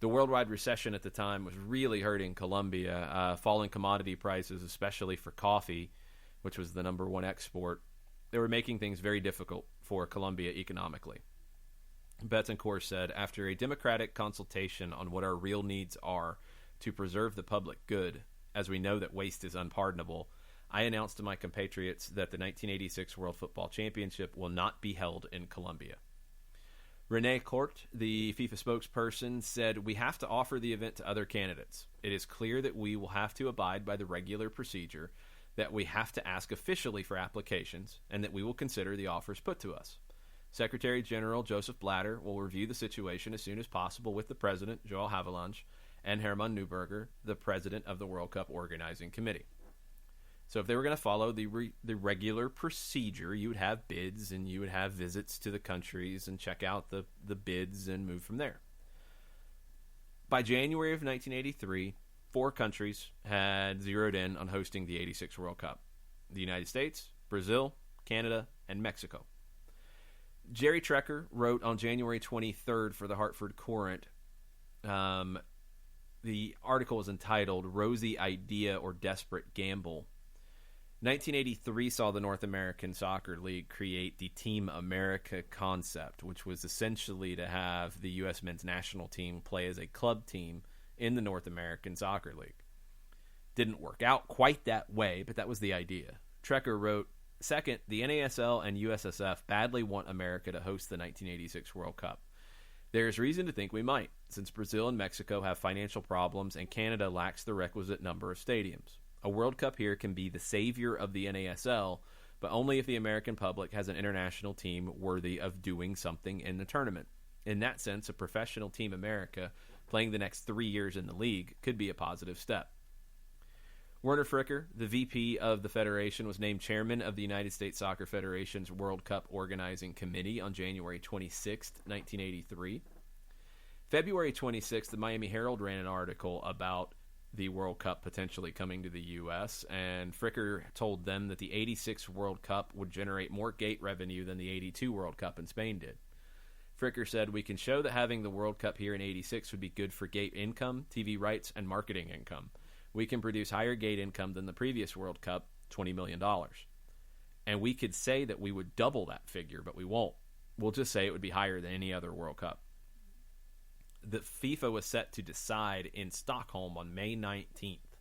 The worldwide recession at the time was really hurting Colombia. Falling commodity prices, especially for coffee, which was the number one export, they were making things very difficult for Colombia economically. Betancourt said, "After a democratic consultation on what our real needs are to preserve the public good, as we know that waste is unpardonable, I announced to my compatriots that the 1986 World Football Championship will not be held in Colombia." Rene Court, the FIFA spokesperson, said, "We have to offer the event to other candidates. It is clear that we will have to abide by the regular procedure, that we have to ask officially for applications, and that we will consider the offers put to us. Secretary General Joseph Blatter will review the situation as soon as possible with the President, Joel Havelange, and Herman Neuberger, the President of the World Cup Organizing Committee." So if they were going to follow the regular procedure, you would have bids and you would have visits to the countries and check out the bids and move from there. By January of 1983, 4 countries had zeroed in on hosting the 86 World Cup: the United States, Brazil, Canada, and Mexico. Jerry Trecker wrote on January 23rd for the Hartford Courant. The article is entitled "Rosy Idea or Desperate Gamble." 1983 saw the North American Soccer League create the Team America concept, which was essentially to have the U.S. men's national team play as a club team in the North American Soccer League. Didn't work out quite that way, but that was the idea. Trecker wrote, "Second, the NASL and USSF badly want America to host the 1986 World Cup. There is reason to think we might, since Brazil and Mexico have financial problems and Canada lacks the requisite number of stadiums. A World Cup here can be the savior of the NASL, but only if the American public has an international team worthy of doing something in the tournament. In that sense, a professional Team America playing the next 3 years in the league could be a positive step." Werner Fricker, the VP of the Federation, was named chairman of the United States Soccer Federation's World Cup Organizing Committee on January 26, 1983. February 26, the Miami Herald ran an article about the World Cup potentially coming to the U.S., and Fricker told them that the 86 World Cup would generate more gate revenue than the 82 World Cup in Spain did. Fricker said, "We can show that having the World Cup here in 86 would be good for gate income, TV rights, and marketing income. We can produce higher gate income than the previous World Cup, $20 million. And we could say that we would double that figure, but we won't. We'll just say it would be higher than any other World Cup." The FIFA was set to decide in Stockholm on May 19th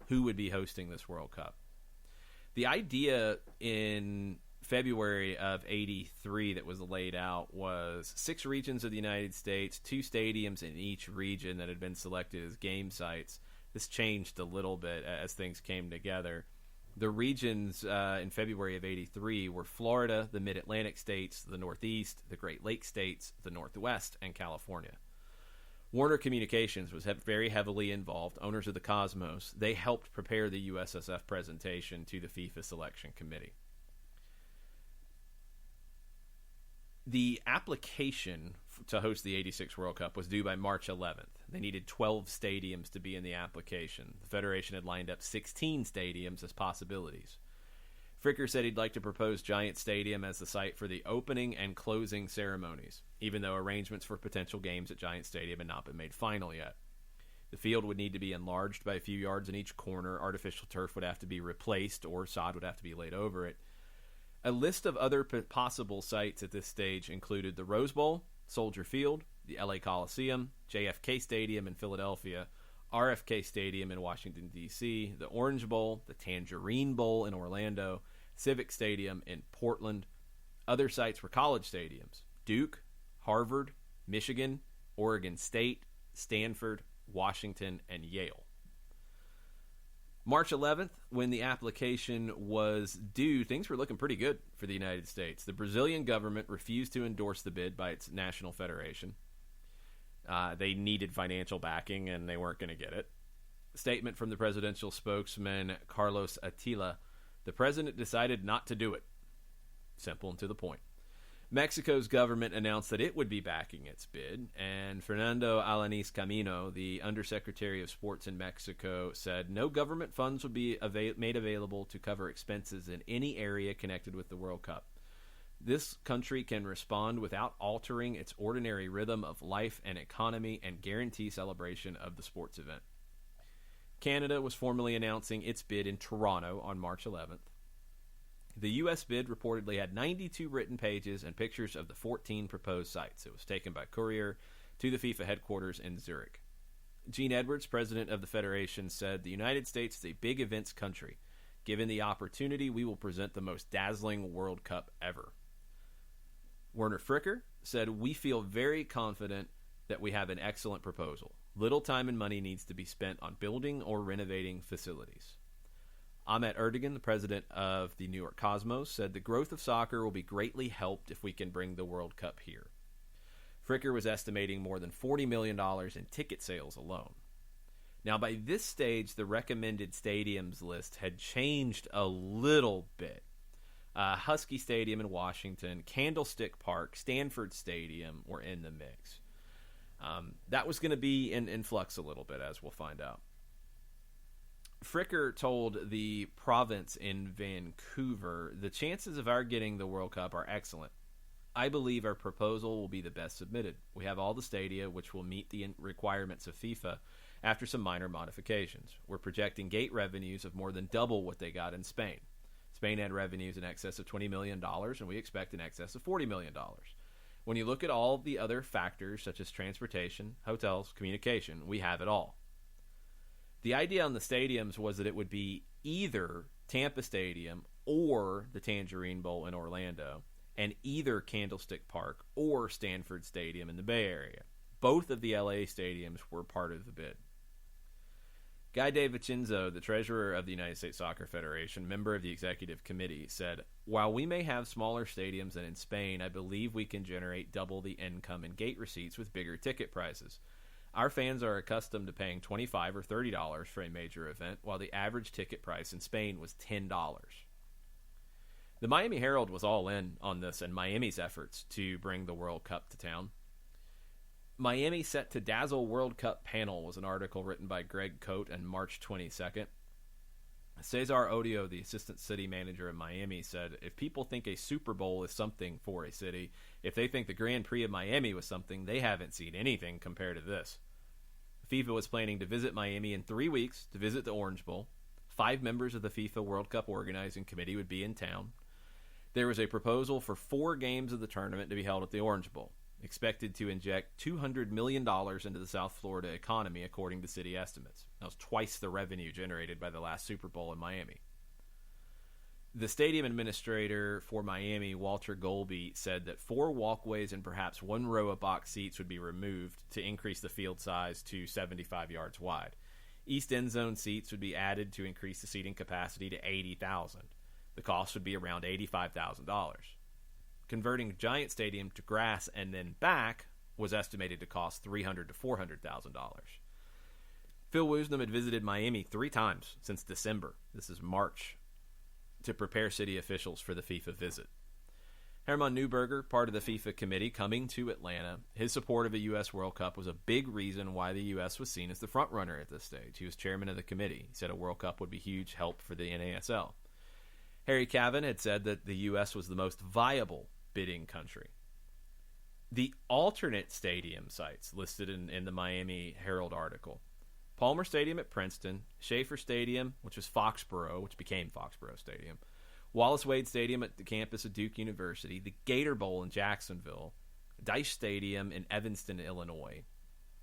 who would be hosting this World Cup. The idea in February of 83 that was laid out was 6 regions of the United States, 2 stadiums in each region that had been selected as game sites. This changed a little bit as things came together. The regions in February of 83 were Florida, the Mid-Atlantic states, the Northeast, the Great Lakes states, the Northwest, and California. Warner Communications was very heavily involved, owners of the Cosmos. They helped prepare the USSF presentation to the FIFA Selection Committee. The application to host the 86 World Cup was due by March 11th. They needed 12 stadiums to be in the application. The Federation had lined up 16 stadiums as possibilities. Fricker said he'd like to propose Giant Stadium as the site for the opening and closing ceremonies, even though arrangements for potential games at Giant Stadium had not been made final yet. The field would need to be enlarged by a few yards in each corner, artificial turf would have to be replaced, or sod would have to be laid over it. A list of other possible sites at this stage included the Rose Bowl, Soldier Field, the LA Coliseum, JFK Stadium in Philadelphia, RFK Stadium in Washington, D.C., the Orange Bowl, the Tangerine Bowl in Orlando, Civic Stadium in Portland. Other sites were college stadiums: Duke, Harvard, Michigan, Oregon State, Stanford, Washington, and Yale. March 11th, when the application was due, things were looking pretty good for the United States. The Brazilian government refused to endorse the bid by its national federation. They needed financial backing, and they weren't going to get it. A statement from the presidential spokesman, Carlos Attila: "The president decided not to do it." Simple and to the point. Mexico's government announced that it would be backing its bid, and Fernando Alanis Camino, the Undersecretary of Sports in Mexico, said no government funds would be made available to cover expenses in any area connected with the World Cup. This country can respond without altering its ordinary rhythm of life and economy and guarantee celebration of the sports event. Canada was formally announcing its bid in Toronto on March 11th. The U.S. bid reportedly had 92 written pages and pictures of the 14 proposed sites. It was taken by courier to the FIFA headquarters in Zurich. Gene Edwards, president of the federation, said, "The United States is a big events country. Given the opportunity, we will present the most dazzling World Cup ever." Werner Fricker, said, "We feel very confident that we have an excellent proposal. Little time and money needs to be spent on building or renovating facilities." Ahmet Erdogan, the president of the New York Cosmos, said the growth of soccer will be greatly helped if we can bring the World Cup here. Fricker was estimating more than $40 million in ticket sales alone. Now, by this stage, the recommended stadiums list had changed a little bit. Husky Stadium in Washington, Candlestick Park, Stanford Stadium were in the mix. That was going to be in flux a little bit, as we'll find out. Fricker told the province in Vancouver, "The chances of our getting the World Cup are excellent. I believe our proposal will be the best submitted. We have all the stadia, which will meet the requirements of FIFA after some minor modifications. We're projecting gate revenues of more than double what they got in Spain. Spain had revenues in excess of $20 million, and we expect in excess of $40 million. When you look at all the other factors, such as transportation, hotels, communication, we have it all." The idea on the stadiums was that it would be either Tampa Stadium or the Tangerine Bowl in Orlando, and either Candlestick Park or Stanford Stadium in the Bay Area. Both of the LA stadiums were part of the bid. Guy DeVincenzo, the treasurer of the United States Soccer Federation, member of the executive committee, said, "While we may have smaller stadiums than in Spain, I believe we can generate double the income and gate receipts with bigger ticket prices. Our fans are accustomed to paying $25 or $30 for a major event, while the average ticket price in Spain was $10. The Miami Herald was all in on this and Miami's efforts to bring the World Cup to town. "Miami set to dazzle World Cup panel" was an article written by Greg Coate on March 22nd. Cesar Odio, the assistant city manager of Miami, said, "If people think a Super Bowl is something for a city, if they think the Grand Prix of Miami was something, they haven't seen anything compared to this." FIFA was planning to visit Miami in 3 weeks to visit the Orange Bowl. 5 members of the FIFA World Cup organizing committee would be in town. There was a proposal for 4 games of the tournament to be held at the Orange Bowl, expected to inject $200 million into the South Florida economy, according to city estimates. That was twice the revenue generated by the last Super Bowl in Miami. The stadium administrator for Miami, Walter Golby, said that 4 walkways and perhaps 1 row of box seats would be removed to increase the field size to 75 yards wide. East end zone seats would be added to increase the seating capacity to 80,000. The cost would be around $85,000. Converting Giant Stadium to grass and then back was estimated to cost $300,000 to $400,000. Phil Woosnam had visited Miami 3 times since December. This is March, to prepare city officials for the FIFA visit. Herman Neuberger, part of the FIFA committee coming to Atlanta, his support of a U.S. World Cup was a big reason why the U.S. was seen as the front runner at this stage. He was chairman of the committee. He said a World Cup would be huge help for the NASL. Harry Cavan had said that the U.S. was the most viable bidding country. The alternate stadium sites listed in the Miami Herald article: Palmer Stadium at Princeton, Schaefer Stadium, which was Foxborough, which became Foxborough Stadium, Wallace Wade Stadium at the campus of Duke University, the Gator Bowl in Jacksonville, Dice Stadium in Evanston, Illinois,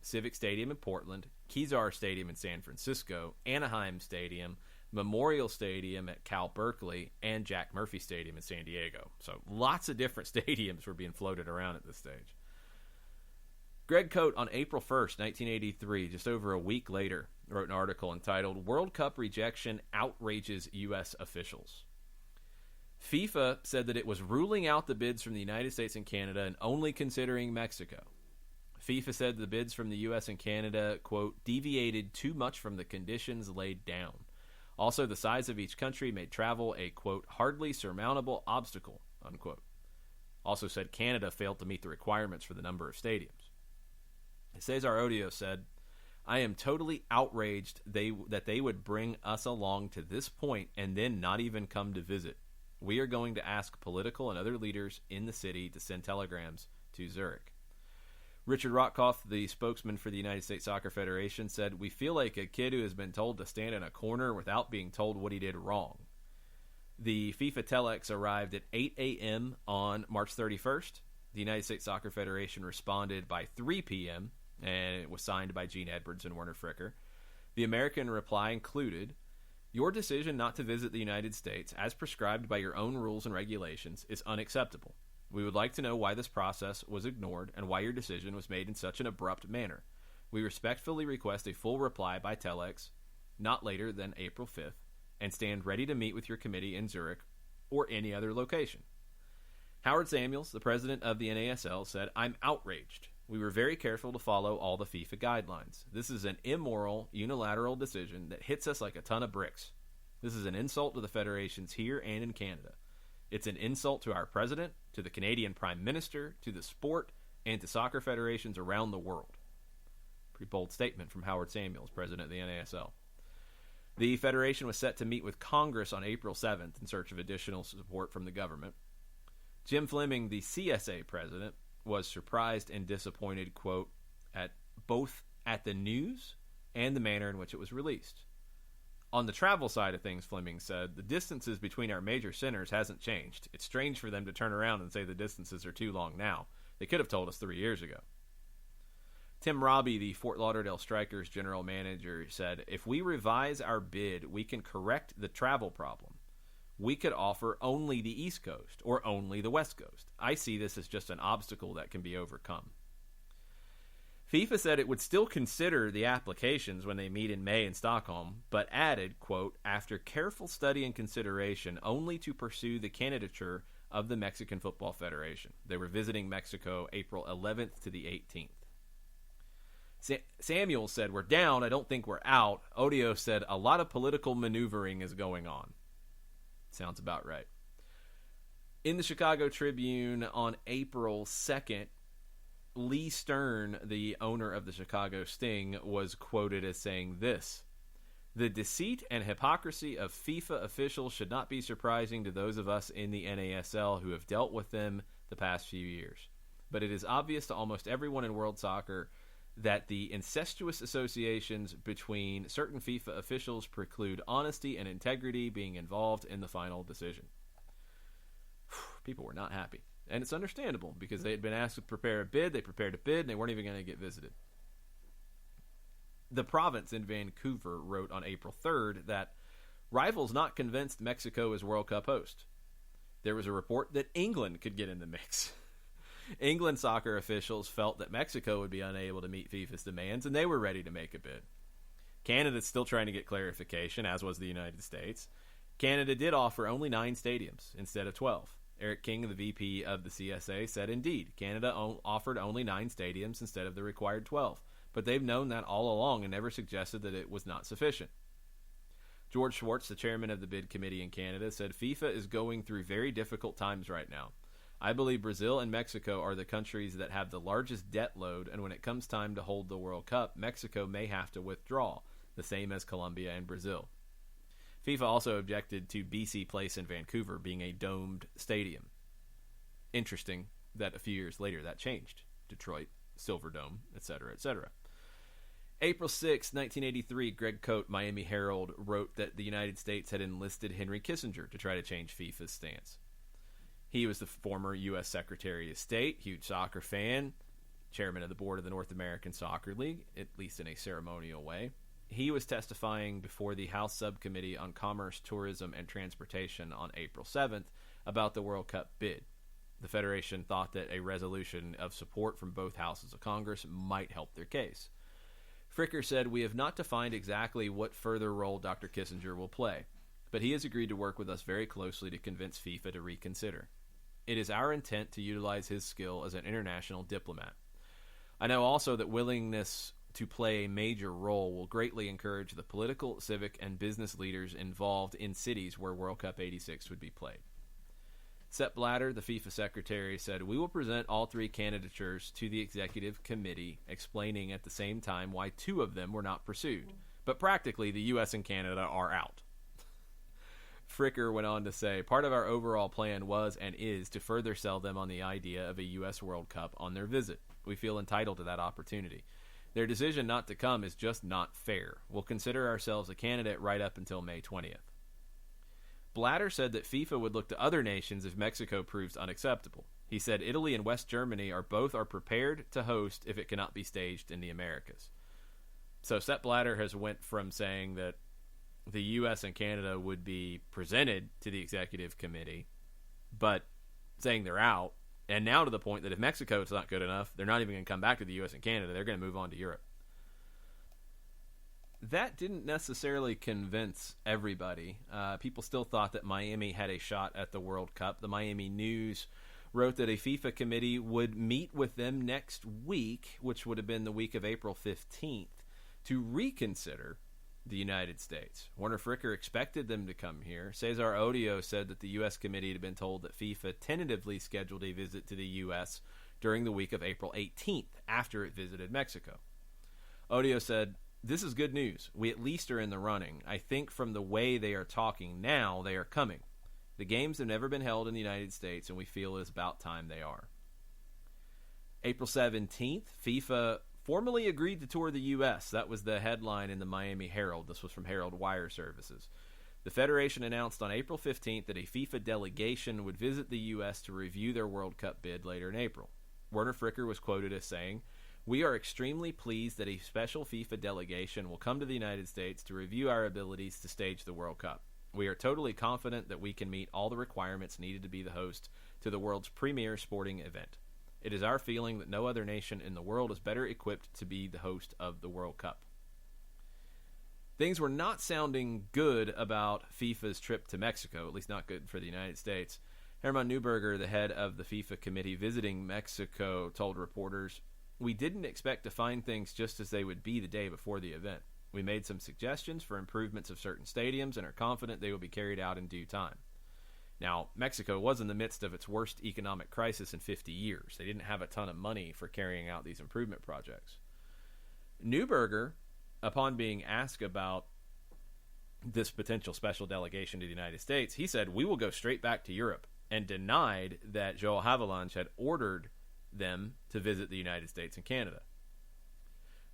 Civic Stadium in Portland, Kezar Stadium in San Francisco, Anaheim Stadium, Memorial Stadium at Cal Berkeley, and Jack Murphy Stadium in San Diego. So lots of different stadiums were being floated around at this stage. Greg Coate, on April 1st, 1983, just over a week later, wrote an article entitled "World Cup Rejection Outrages U.S. Officials." FIFA said that it was ruling out the bids from the United States and Canada and only considering Mexico. FIFA said the bids from the U.S. and Canada, quote, "deviated too much from the conditions laid down. Also, the size of each country made travel a, quote, hardly surmountable obstacle," unquote. Also said Canada failed to meet the requirements for the number of stadiums. Cesar Odio said, "I am totally outraged that they would bring us along to this point and then not even come to visit. We are going to ask political and other leaders in the city to send telegrams to Zurich." Richard Rotkoff, the spokesman for the United States Soccer Federation, said, "We feel like a kid who has been told to stand in a corner without being told what he did wrong." The FIFA telex arrived at 8 a.m. on March 31st. The United States Soccer Federation responded by 3 p.m., and it was signed by Gene Edwards and Werner Fricker. The American reply included, "Your decision not to visit the United States, as prescribed by your own rules and regulations, is unacceptable. We would like to know why this process was ignored and why your decision was made in such an abrupt manner. We respectfully request a full reply by telex, not later than April 5th, and stand ready to meet with your committee in Zurich or any other location. Howard Samuels, the president of the NASL, said, I'm outraged. We were very careful to follow all the FIFA guidelines. This is an immoral, unilateral decision that hits us like a ton of bricks. This is an insult to the federations here and in Canada. It's an insult to our president, to the Canadian Prime Minister, to the sport, and to soccer federations around the world. Pretty bold statement from Howard Samuels, president of the NASL. The federation was set to meet with Congress on April 7th in search of additional support from the government. Jim Fleming, the CSA president, was surprised and disappointed, quote, at both at the news and the manner in which it was released. On the travel side of things, Fleming said, the distances between our major centers hasn't changed. It's strange for them to turn around and say the distances are too long now. They could have told us 3 years ago. Tim Robbie, the Fort Lauderdale Strikers general manager, said, if we revise our bid, we can correct the travel problem. We could offer only the East Coast or only the West Coast. I see this as just an obstacle that can be overcome. FIFA said it would still consider the applications when they meet in May in Stockholm, but added, quote, after careful study and consideration, only to pursue the candidature of the Mexican Football Federation. They were visiting Mexico April 11th to the 18th. Samuel said, we're down. I don't think we're out. Odio said, a lot of political maneuvering is going on. Sounds about right. In the Chicago Tribune on April 2nd, Lee Stern, the owner of the Chicago Sting, was quoted as saying this: the deceit and hypocrisy of FIFA officials should not be surprising to those of us in the NASL who have dealt with them the past few years. But it is obvious to almost everyone in world soccer that the incestuous associations between certain FIFA officials preclude honesty and integrity being involved in the final decision. People were not happy. And it's understandable, because they had been asked to prepare a bid, they prepared a bid, and they weren't even going to get visited. The province in Vancouver wrote on April 3rd that rivals not convinced Mexico is World Cup host. There was a report that England could get in the mix. England soccer officials felt that Mexico would be unable to meet FIFA's demands, and they were ready to make a bid. Canada's still trying to get clarification, as was the United States. Canada did offer only 9 stadiums instead of 12. Eric King, the VP of the CSA, said, indeed, Canada offered only 9 stadiums instead of the required 12, but they've known that all along and never suggested that it was not sufficient. George Schwartz, the chairman of the bid committee in Canada, said, FIFA is going through very difficult times right now. I believe Brazil and Mexico are the countries that have the largest debt load, and when it comes time to hold the World Cup, Mexico may have to withdraw, the same as Colombia and Brazil. FIFA also objected to BC Place in Vancouver being a domed stadium. Interesting that a few years later that changed. Detroit, Silver Dome, etc., etc. April 6, 1983, Greg Coate, Miami Herald, wrote that the United States had enlisted Henry Kissinger to try to change FIFA's stance. He was the former U.S. Secretary of State, huge soccer fan, chairman of the board of the North American Soccer League, at least in a ceremonial way. He was testifying before the House Subcommittee on Commerce, Tourism, and Transportation on April 7th about the World Cup bid. The Federation thought that a resolution of support from both houses of Congress might help their case. Fricker said, we have not defined exactly what further role Dr. Kissinger will play, but he has agreed to work with us very closely to convince FIFA to reconsider. It is our intent to utilize his skill as an international diplomat. I know also that willingness to play a major role will greatly encourage the political, civic, and business leaders involved in cities where World Cup 86 would be played. Sepp Blatter, the FIFA secretary, said, we will present all 3 candidatures to the executive committee, explaining at the same time why 2 of them were not pursued. But practically, the U.S. and Canada are out. Fricker went on to say, part of our overall plan was and is to further sell them on the idea of a U.S. World Cup on their visit. We feel entitled to that opportunity. Their decision not to come is just not fair. We'll consider ourselves a candidate right up until May 20th. Blatter said that FIFA would look to other nations if Mexico proves unacceptable. He said Italy and West Germany are prepared to host if it cannot be staged in the Americas. So Sepp Blatter has went from saying that the U.S. and Canada would be presented to the executive committee, but saying they're out, And now to the point that if Mexico is not good enough, they're not even going to come back to the U.S. and Canada. They're going to move on to Europe. That didn't necessarily convince everybody. People still thought that Miami had a shot at the World Cup. The Miami News wrote that a FIFA committee would meet with them next week, which would have been the week of April 15th, to reconsider the United States. Werner Fricker expected them to come here. Cesar Odio said that the U.S. committee had been told that FIFA tentatively scheduled a visit to the U.S. during the week of April 18th, after it visited Mexico. Odio said, "This is good news. We at least are in the running. I think from the way they are talking now, they are coming. The games have never been held in the United States, and we feel it is about time they are." April 17th, FIFA formally agreed to tour the U.S. That was the headline in the Miami Herald. This was from Herald Wire Services. The Federation announced on April 15th that a FIFA delegation would visit the U.S. to review their World Cup bid later in April. Werner Fricker was quoted as saying, "We are extremely pleased that a special FIFA delegation will come to the United States to review our abilities to stage the World Cup. We are totally confident that we can meet all the requirements needed to be the host to the world's premier sporting event. It is our feeling that no other nation in the world is better equipped to be the host of the World Cup." Things were not sounding good about FIFA's trip to Mexico, at least not good for the United States. Hermann Neuberger, the head of the FIFA committee visiting Mexico, told reporters, "We didn't expect to find things just as they would be the day before the event. We made some suggestions for improvements of certain stadiums and are confident they will be carried out in due time." Now, Mexico was in the midst of its worst economic crisis in 50 years. They didn't have a ton of money for carrying out these improvement projects. Neuberger, upon being asked about this potential special delegation to the United States, he said, "We will go straight back to Europe," and denied that João Havelange had ordered them to visit the United States and Canada.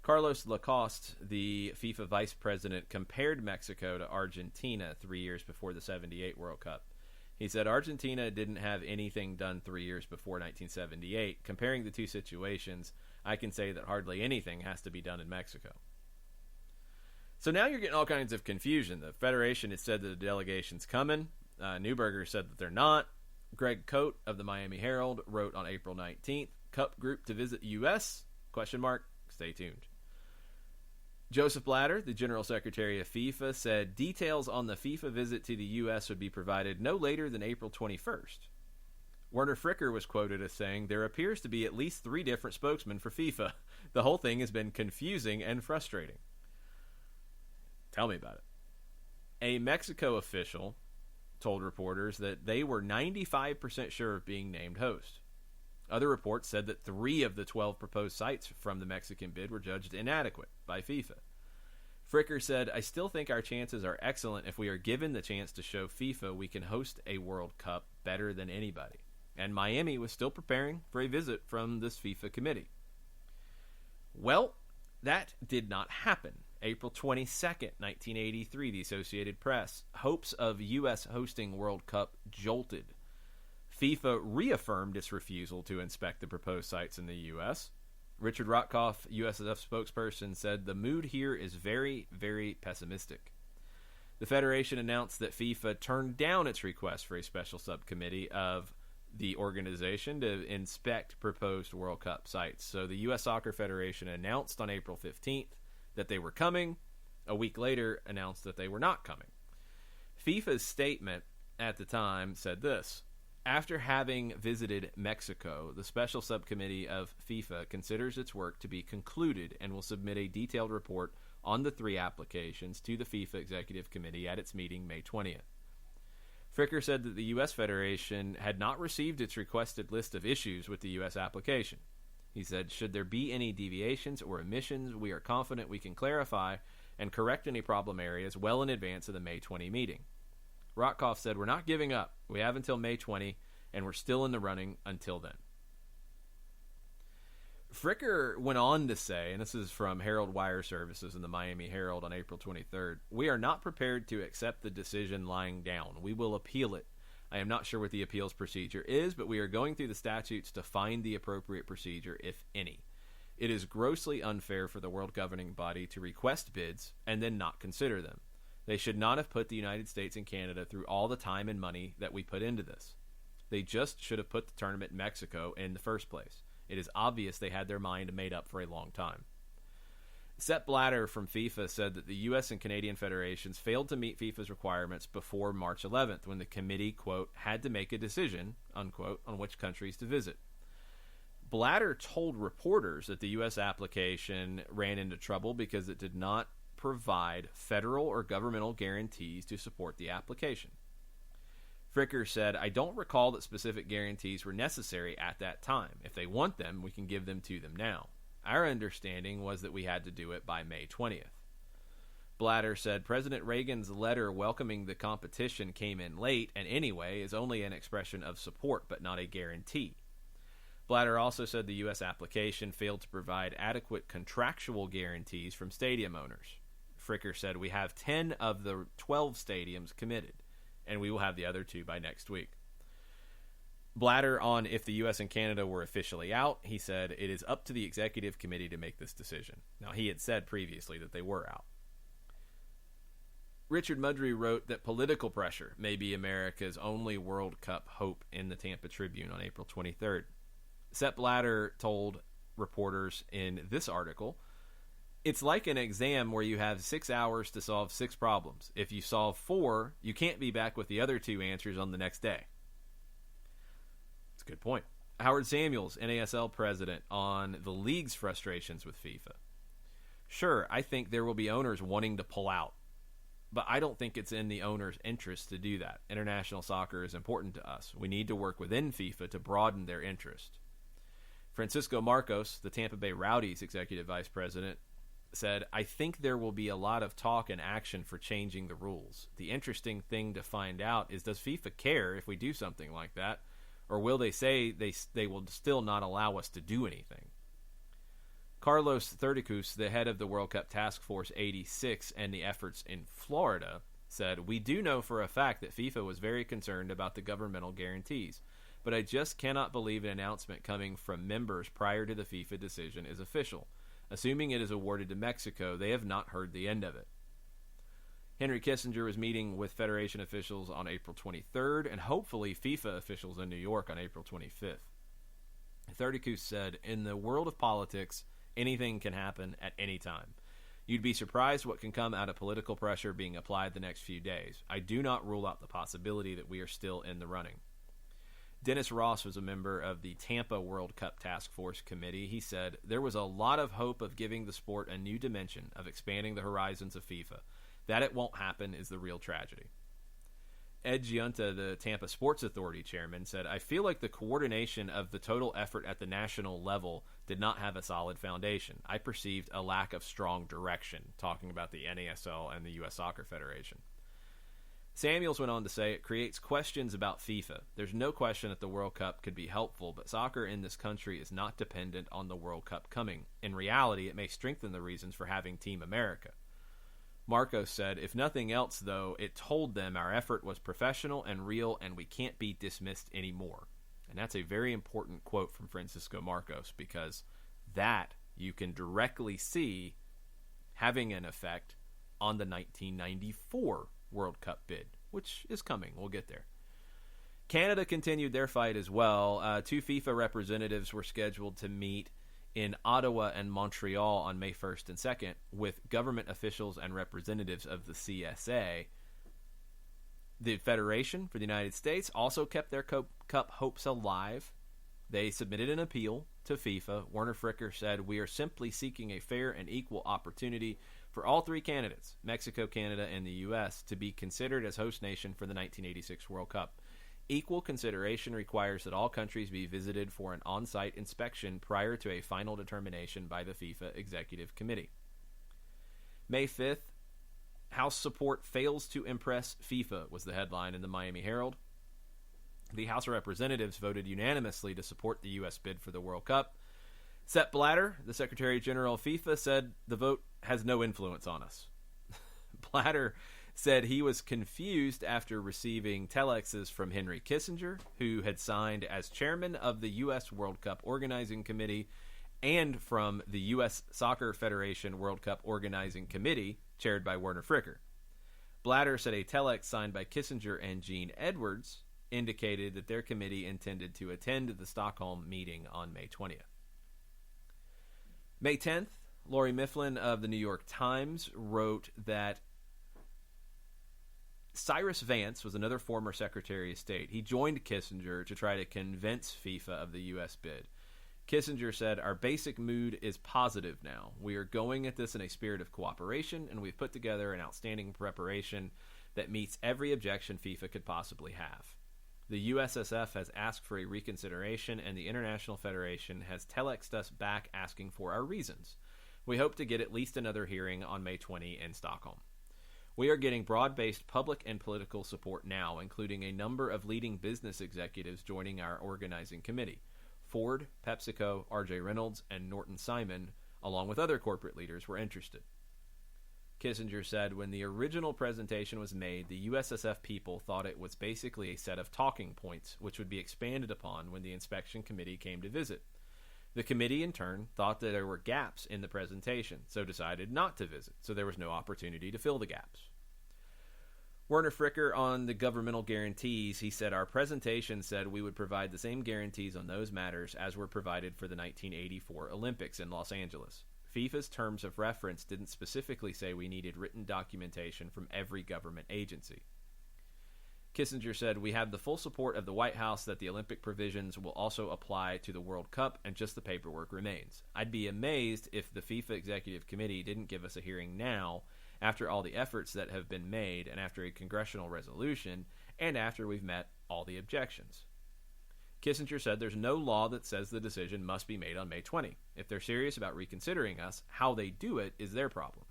Carlos Lacoste, the FIFA vice president, compared Mexico to Argentina 3 years before the '78 World Cup. He said Argentina didn't have anything done 3 years before 1978. Comparing the two situations, I can say that hardly anything has to be done in Mexico. So now you're getting all kinds of confusion. The Federation has said that the delegation's coming. Neuberger said that they're not. Greg Coate of the Miami Herald wrote on April 19th, "Cup group to visit U.S.? ? Stay tuned." Joseph Blatter, the General Secretary of FIFA, said details on the FIFA visit to the U.S. would be provided no later than April 21st. Werner Fricker was quoted as saying, "There appears to be at least 3 different spokesmen for FIFA. The whole thing has been confusing and frustrating." Tell me about it. A Mexico official told reporters that they were 95% sure of being named host. Other reports said that 3 of the 12 proposed sites from the Mexican bid were judged inadequate by FIFA. Fricker said, "I still think our chances are excellent if we are given the chance to show FIFA we can host a World Cup better than anybody." And Miami was still preparing for a visit from this FIFA committee. Well, that did not happen. April 22nd, 1983, the Associated Press. Hopes of U.S. hosting World Cup jolted. FIFA reaffirmed its refusal to inspect the proposed sites in the U.S. Richard Rotkoff, USSF spokesperson, said the mood here is very, very pessimistic. The Federation announced that FIFA turned down its request for a special subcommittee of the organization to inspect proposed World Cup sites. So the U.S. Soccer Federation announced on April 15th that they were coming. A week later, announced that they were not coming. FIFA's statement at the time said this: "After having visited Mexico, the Special Subcommittee of FIFA considers its work to be concluded and will submit a detailed report on the 3 applications to the FIFA Executive Committee at its meeting May 20th. Fricker said that the U.S. Federation had not received its requested list of issues with the U.S. application. He said, "Should there be any deviations or omissions, we are confident we can clarify and correct any problem areas well in advance of the May 20 meeting." Rotkoff said, "We're not giving up. We have until May 20, and we're still in the running until then." Fricker went on to say, and this is from Herald Wire Services in the Miami Herald on April 23rd, "We are not prepared to accept the decision lying down. We will appeal it. I am not sure what the appeals procedure is, but we are going through the statutes to find the appropriate procedure, if any. It is grossly unfair for the world governing body to request bids and then not consider them. They should not have put the United States and Canada through all the time and money that we put into this. They just should have put the tournament in Mexico in the first place. It is obvious they had their mind made up for a long time. Sepp Blatter from FIFA said that the U.S. and Canadian federations failed to meet FIFA's requirements before March 11th, when the committee, quote, had to make a decision, unquote, on which countries to visit. Blatter told reporters that the U.S. application ran into trouble because it did not provide federal or governmental guarantees to support the application. Fricker said, I don't recall that specific guarantees were necessary at that time. If they want them, we can give them to them now. Our understanding was that we had to do it by May 20th. Blatter said President Reagan's letter welcoming the competition came in late and anyway is only an expression of support but not a guarantee. Blatter also said the U.S. application failed to provide adequate contractual guarantees from stadium owners. Fricker said we have 10 of the 12 stadiums committed, and we will have the other 2 by next week. Blatter on if the U.S. and Canada were officially out, he said it is up to the executive committee to make this decision. Now, he had said previously that they were out. Richard Mudry wrote that political pressure may be America's only World Cup hope in the Tampa Tribune on April 23rd. Sepp Blatter told reporters in this article, it's like an exam where you have 6 hours to solve 6 problems. If you solve 4, you can't be back with the other 2 answers on the next day. It's a good point. Howard Samuels, NASL president, on the league's frustrations with FIFA. Sure, I think there will be owners wanting to pull out, but I don't think it's in the owner's interest to do that. International soccer is important to us. We need to work within FIFA to broaden their interest. Francisco Marcos, the Tampa Bay Rowdies executive vice president, said, I think there will be a lot of talk and action for changing the rules. The interesting thing to find out is, does FIFA care if we do something like that? Or will they say they will still not allow us to do anything? Carlos Therdicus, the head of the World Cup Task Force 86 and the efforts in Florida, said, we do know for a fact that FIFA was very concerned about the governmental guarantees, but I just cannot believe an announcement coming from members prior to the FIFA decision is official. Assuming it is awarded to Mexico, they have not heard the end of it. Henry Kissinger was meeting with Federation officials on April 23rd, and hopefully FIFA officials in New York on April 25th. Therdicus said, in the world of politics, anything can happen at any time. You'd be surprised what can come out of political pressure being applied the next few days. I do not rule out the possibility that we are still in the running. Dennis Ross was a member of the Tampa World Cup Task Force Committee. He said, there was a lot of hope of giving the sport a new dimension, of expanding the horizons of FIFA. That it won't happen is the real tragedy. Ed Giunta, the Tampa Sports Authority chairman, said, I feel like the coordination of the total effort at the national level did not have a solid foundation. I perceived a lack of strong direction, talking about the NASL and the U.S. Soccer Federation. Samuels went on to say, it creates questions about FIFA. There's no question that the World Cup could be helpful, but soccer in this country is not dependent on the World Cup coming. In reality, it may strengthen the reasons for having Team America. Marcos said, if nothing else, though, it told them our effort was professional and real and we can't be dismissed anymore. And that's a very important quote from Francisco Marcos, because that you can directly see having an effect on the 1994 World Cup bid, which is coming. We'll get there. Canada continued their fight as well. 2 FIFA representatives were scheduled to meet in Ottawa and Montreal on May 1st and 2nd with government officials and representatives of the CSA. The Federation for the United States also kept their Cup hopes alive. They submitted an appeal to FIFA. Werner Fricker said, we are simply seeking a fair and equal opportunity for all 3 candidates, Mexico, Canada, and the U.S., to be considered as host nation for the 1986 World Cup. Equal consideration requires that all countries be visited for an on-site inspection prior to a final determination by the FIFA Executive Committee. May 5th, House support fails to impress FIFA was the headline in the Miami Herald. The House of Representatives voted unanimously to support the U.S. bid for the World Cup. Sepp Blatter, the Secretary General of FIFA, said the vote has no influence on us. Blatter said he was confused after receiving telexes from Henry Kissinger, who had signed as chairman of the U.S. World Cup Organizing Committee, and from the U.S. Soccer Federation World Cup Organizing Committee, chaired by Werner Fricker. Blatter said a telex signed by Kissinger and Gene Edwards indicated that their committee intended to attend the Stockholm meeting on May 20th. May 10th, Lori Mifflin of the New York Times wrote that Cyrus Vance was another former Secretary of State. He joined Kissinger to try to convince FIFA of the U.S. bid. Kissinger said, "Our basic mood is positive now. We are going at this in a spirit of cooperation, and we've put together an outstanding preparation that meets every objection FIFA could possibly have. The USSF has asked for a reconsideration, and the International Federation has telexed us back asking for our reasons. We hope to get at least another hearing on May 20 in Stockholm. We are getting broad-based public and political support now, including a number of leading business executives joining our organizing committee. Ford, PepsiCo, R.J. Reynolds, and Norton Simon, along with other corporate leaders, were interested." Kissinger said, "When the original presentation was made, the USSF people thought it was basically a set of talking points, which would be expanded upon when the inspection committee came to visit. The committee, in turn, thought that there were gaps in the presentation, so decided not to visit, so there was no opportunity to fill the gaps." Werner Fricker on the governmental guarantees, he said, "Our presentation said we would provide the same guarantees on those matters as were provided for the 1984 Olympics in Los Angeles. FIFA's terms of reference didn't specifically say we needed written documentation from every government agency." Kissinger said, "We have the full support of the White House that the Olympic provisions will also apply to the World Cup, and just the paperwork remains. I'd be amazed if the FIFA Executive Committee didn't give us a hearing now, after all the efforts that have been made, and after a congressional resolution, and after we've met all the objections." Kissinger said there's no law that says the decision must be made on May 20. If they're serious about reconsidering us, how they do it is their problem.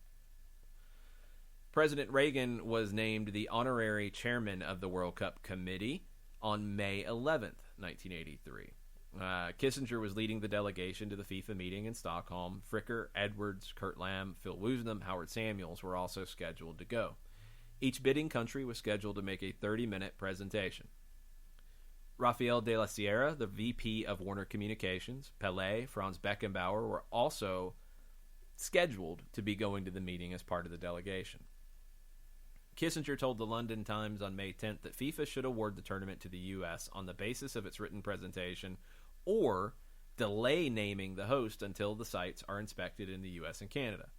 President Reagan was named the honorary chairman of the World Cup Committee on May 11th, 1983. Kissinger was leading the delegation to the FIFA meeting in Stockholm. Fricker, Edwards, Kurt Lamb, Phil Woosnam, Howard Samuels were also scheduled to go. Each bidding country was scheduled to make a 30-minute presentation. Rafael de la Sierra, the VP of Warner Communications, Pelé, Franz Beckenbauer were also scheduled to be going to the meeting as part of the delegation. Kissinger told the London Times on May 10th that FIFA should award the tournament to the U.S. on the basis of its written presentation or delay naming the host until the sites are inspected in the U.S. and Canada.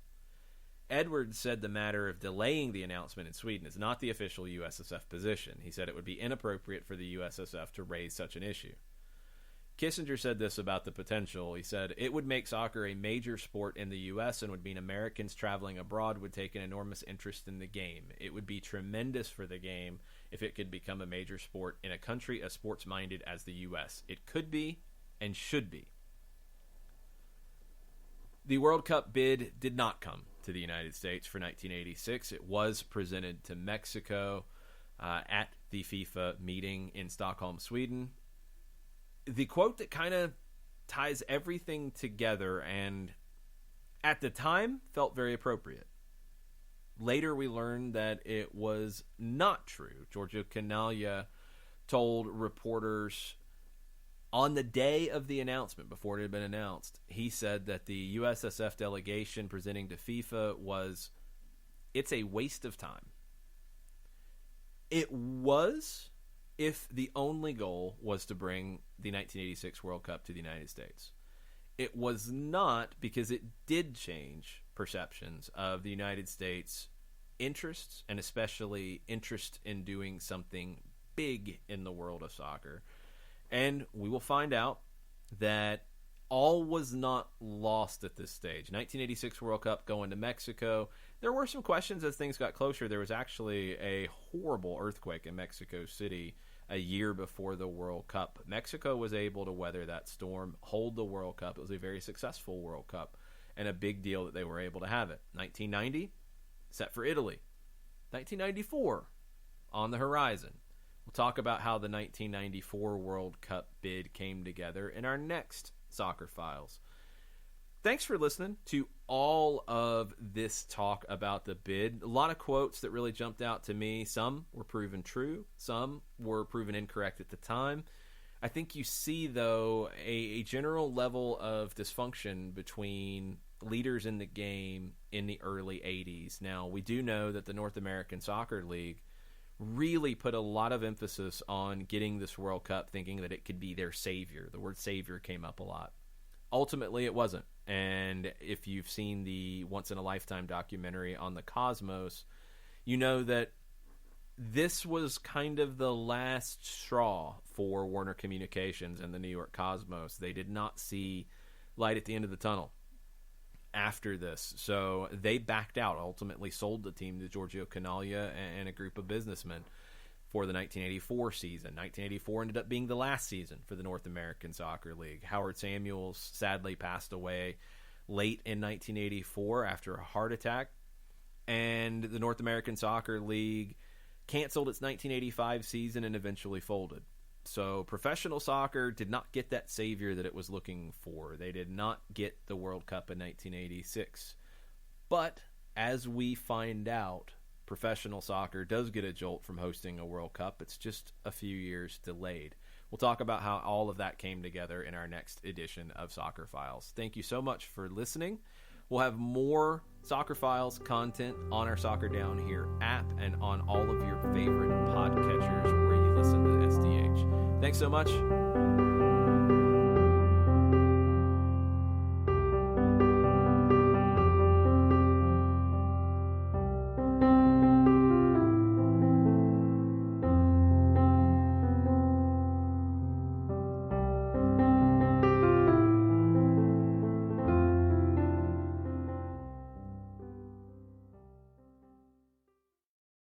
Edwards said the matter of delaying the announcement in Sweden is not the official USSF position. He said it would be inappropriate for the USSF to raise such an issue. Kissinger said this about the potential. He said, "It would make soccer a major sport in the U.S. and would mean Americans traveling abroad would take an enormous interest in the game. It would be tremendous for the game if it could become a major sport in a country as sports-minded as the U.S. It could be and should be." The World Cup bid did not come to the United States for 1986. It was presented to Mexico at the FIFA meeting in Stockholm, Sweden. The quote that kind of ties everything together and at the time felt very appropriate. Later we learned that it was not true. Giorgio Canaglia told reporters on the day of the announcement, before it had been announced, he said that the USSF delegation presenting to FIFA it's a waste of time. It was, if the only goal was to bring the 1986 World Cup to the United States. It was not, because it did change perceptions of the United States' interests, and especially interest in doing something big in the world of soccer. And we will find out that all was not lost at this stage. 1986 World Cup going to Mexico. There were some questions as things got closer. There was actually a horrible earthquake in Mexico City a year before the World Cup. Mexico was able to weather that storm, hold the World Cup. It was a very successful World Cup and a big deal that they were able to have it. 1990, set for Italy. 1994, on the horizon. We'll talk about how the 1994 World Cup bid came together in our next Soccer Files. Thanks for listening to all of this talk about the bid. A lot of quotes that really jumped out to me. Some were proven true. Some were proven incorrect at the time. I think you see, though, a general level of dysfunction between leaders in the game in the early 80s. Now, we do know that the North American Soccer League really put a lot of emphasis on getting this World Cup, thinking that it could be their savior. The word savior came up a lot. Ultimately, it wasn't. And if you've seen the once-in-a-lifetime documentary on the Cosmos, you know that this was kind of the last straw for Warner Communications and the New York Cosmos. They did not see light at the end of the tunnel after this. So they backed out, ultimately sold the team to Giorgio Canaglia and a group of businessmen for the 1984 season. 1984 ended up being the last season for the North American Soccer League. Howard Samuels sadly passed away late in 1984 after a heart attack, and the North American Soccer League canceled its 1985 season and eventually folded. So professional soccer did not get that savior that it was looking for. They did not get the World Cup in 1986. But as we find out, professional soccer does get a jolt from hosting a World Cup. It's just a few years delayed. We'll talk about how all of that came together in our next edition of Soccer Files. Thank you so much for listening. We'll have more Soccer Files content on our Soccer Down Here app and on all of your favorite podcatchers where you listen to SDH. Thanks so much.